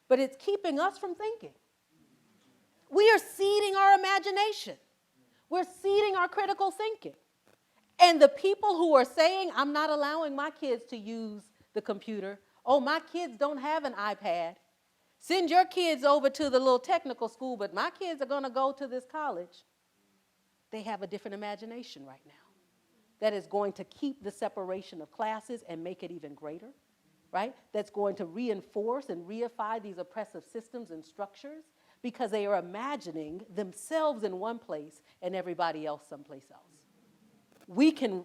But it's keeping us from thinking. We are ceding our imagination. We're ceding our critical thinking. And the people who are saying, I'm not allowing my kids to use the computer. Oh, my kids don't have an iPad. Send your kids over to the little technical school, but my kids are going to go to this college. They have a different imagination right now that is going to keep the separation of classes and make it even greater, right? That's going to reinforce and reify these oppressive systems and structures because they are imagining themselves in one place and everybody else someplace else. We can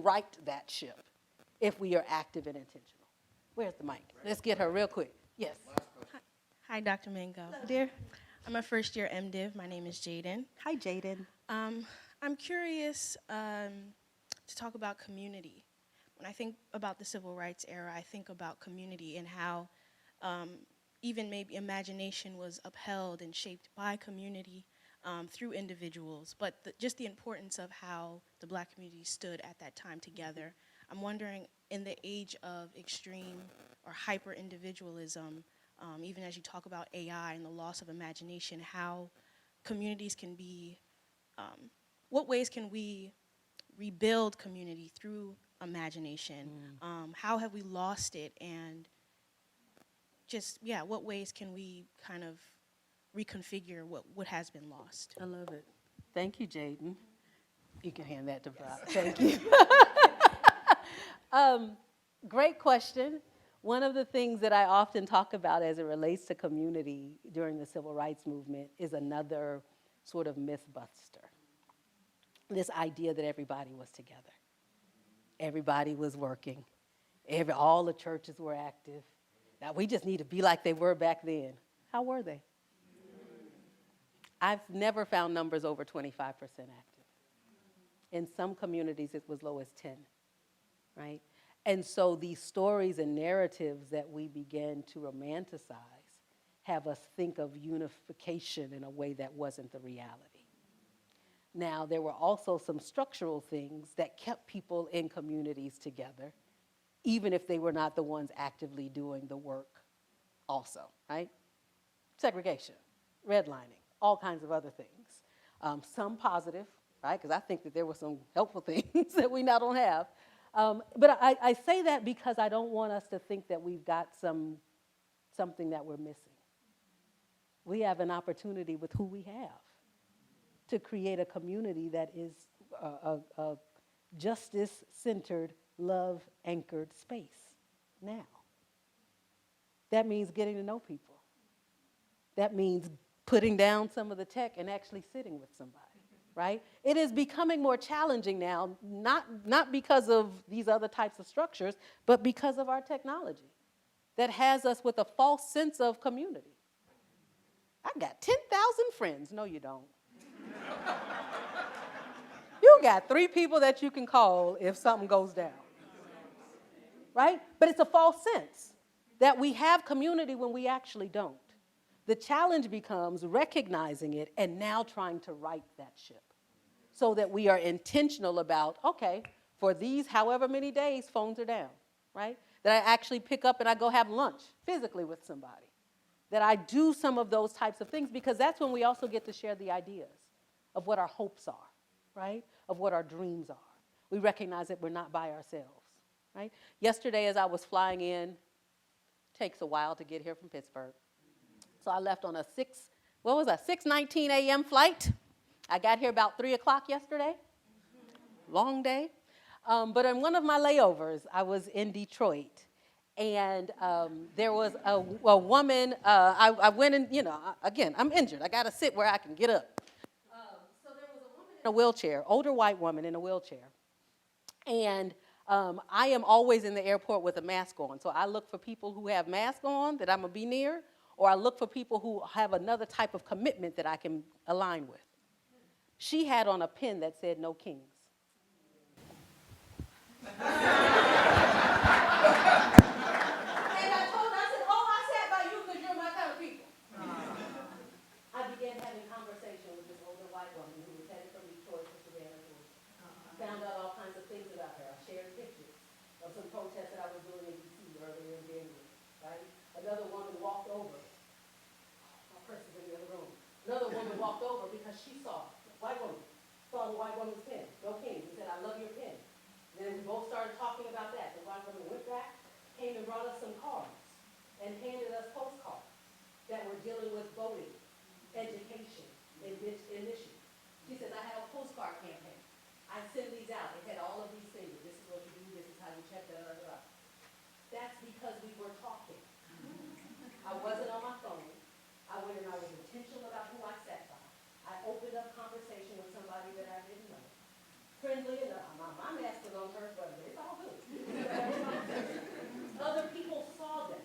right that ship if we are active and intentional. Where's the mic? Let's get her real quick. Yes. Hi, Dr. Mingo. Dear, I'm a first-year MDiv. My name is Jaden. Hi, Jaden. I'm curious to talk about community. When I think about the civil rights era, I think about community and how even maybe imagination was upheld and shaped by community through individuals, but just the importance of how the Black community stood at that time together. I'm wondering, in the age of extreme or hyper-individualism, even as you talk about AI and the loss of imagination, how communities can be, what ways can we rebuild community through imagination? How have we lost it? And just, what ways can we kind of reconfigure what has been lost? I love it. Thank you, Jaden. You can hand that to Bob. Thank you. Great question. One of the things that I often talk about as it relates to community during the civil rights movement is another sort of myth buster. This idea that everybody was together. Everybody was working. All the churches were active. Now we just need to be like they were back then. How were they? I've never found numbers over 25% active. In some communities, it was low as 10, right? And so these stories and narratives that we begin to romanticize have us think of unification in a way that wasn't the reality. Now, there were also some structural things that kept people in communities together, even if they were not the ones actively doing the work also, right? Segregation, redlining, all kinds of other things. Some positive, right? Because I think that there were some helpful things that we now don't have. But I say that because I don't want us to think that we've got something that we're missing. We have an opportunity with who we have to create a community that is a justice-centered, love-anchored space now. That means getting to know people. That means putting down some of the tech and actually sitting with somebody. Right? It is becoming more challenging now, not because of these other types of structures, but because of our technology that has us with a false sense of community. I got 10,000 friends. No, you don't. You got 3 people that you can call if something goes down. Right? But it's a false sense that we have community when we actually don't. The challenge becomes recognizing it and now trying to right that ship so that we are intentional about, okay, for these however many days, phones are down, right? That I actually pick up and I go have lunch physically with somebody. That I do some of those types of things because that's when we also get to share the ideas of what our hopes are, right? Of what our dreams are. We recognize that we're not by ourselves, right? Yesterday as I was flying in takes a while to get here from Pittsburgh. So I left on a 6:19 a.m. flight. I got here about 3 o'clock yesterday. Long day. But on one of my layovers, I was in Detroit. And there was a woman, I went in, again, I'm injured. I got to sit where I can get up. So there was a woman in a wheelchair, older white woman in a wheelchair. And I am always in the airport with a mask on. So I look for people who have masks on that I'm going to be near, or I look for people who have another type of commitment that I can align with. She had on a pin that said, "No Kings." And I told her, I said, "Oh, I sat by you because you're my kind of people." I began having conversation with this older white woman who was headed from Detroit to Savannah, Georgia. Found out all kinds of things about her. I shared pictures of some protests that I was doing in D.C. earlier in January, right? Another woman walked over. My purse is in the other room. Another woman walked over because she saw the white woman's pen, "No Kings." He said, "I love your pen." Then we both started talking about that. The white woman went back, came and brought us some cards, and handed us postcards that were dealing with voting, education, and issues. She says, "I have a postcard campaign. I send these out. It had all of these things. This is what you do. This is how you check that out." That's because we were talking. I wasn't on my phone. I went and I was intentional about who I sat by. I opened up conversation with somebody that I didn't know. Friendly enough. My mask was on her, but it's all good. Other people saw that,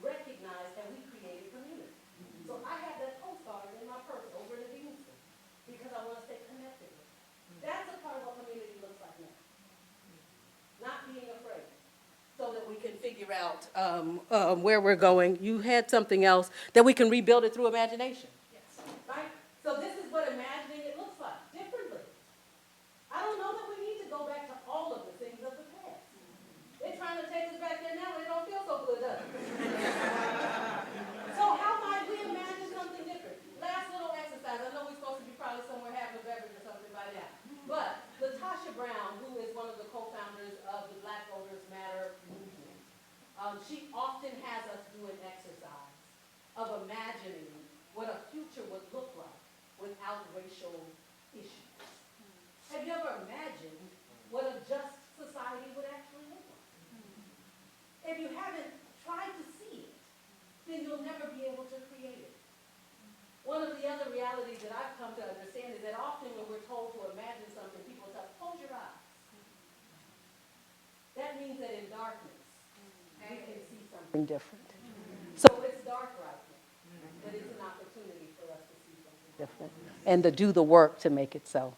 recognized that we created community. So I had that postcard in my purse over in the Houston because I want to stay connected with it. That's a part of what community looks like now. Not being afraid, so that we can figure out where we're going. You had something else that we can rebuild it through imagination. Yes. Right? So this is what imagining it looks like, differently. I don't know that we need to go back to all of the things of the past. They're trying to take us back there now, and it don't feel so good, does it? So how might we imagine something different? Last little exercise. I know we're supposed to be probably somewhere having a beverage or something by now. But Latasha Brown, who is one of the co-founders of the Black Voters Matter movement, she often has us do an exercise of imagining what a future would look like without racial issues. Have you ever imagined what a just society would actually look like? If you haven't tried to see it, then you'll never be able to create it. One of the other realities that I've come to understand is that often when we're told to imagine something, people tell us, "Close your eyes." That means that in darkness, we can see something different. So it's dark right now, but it's an opportunity for us to see something different and to do the work to make it so.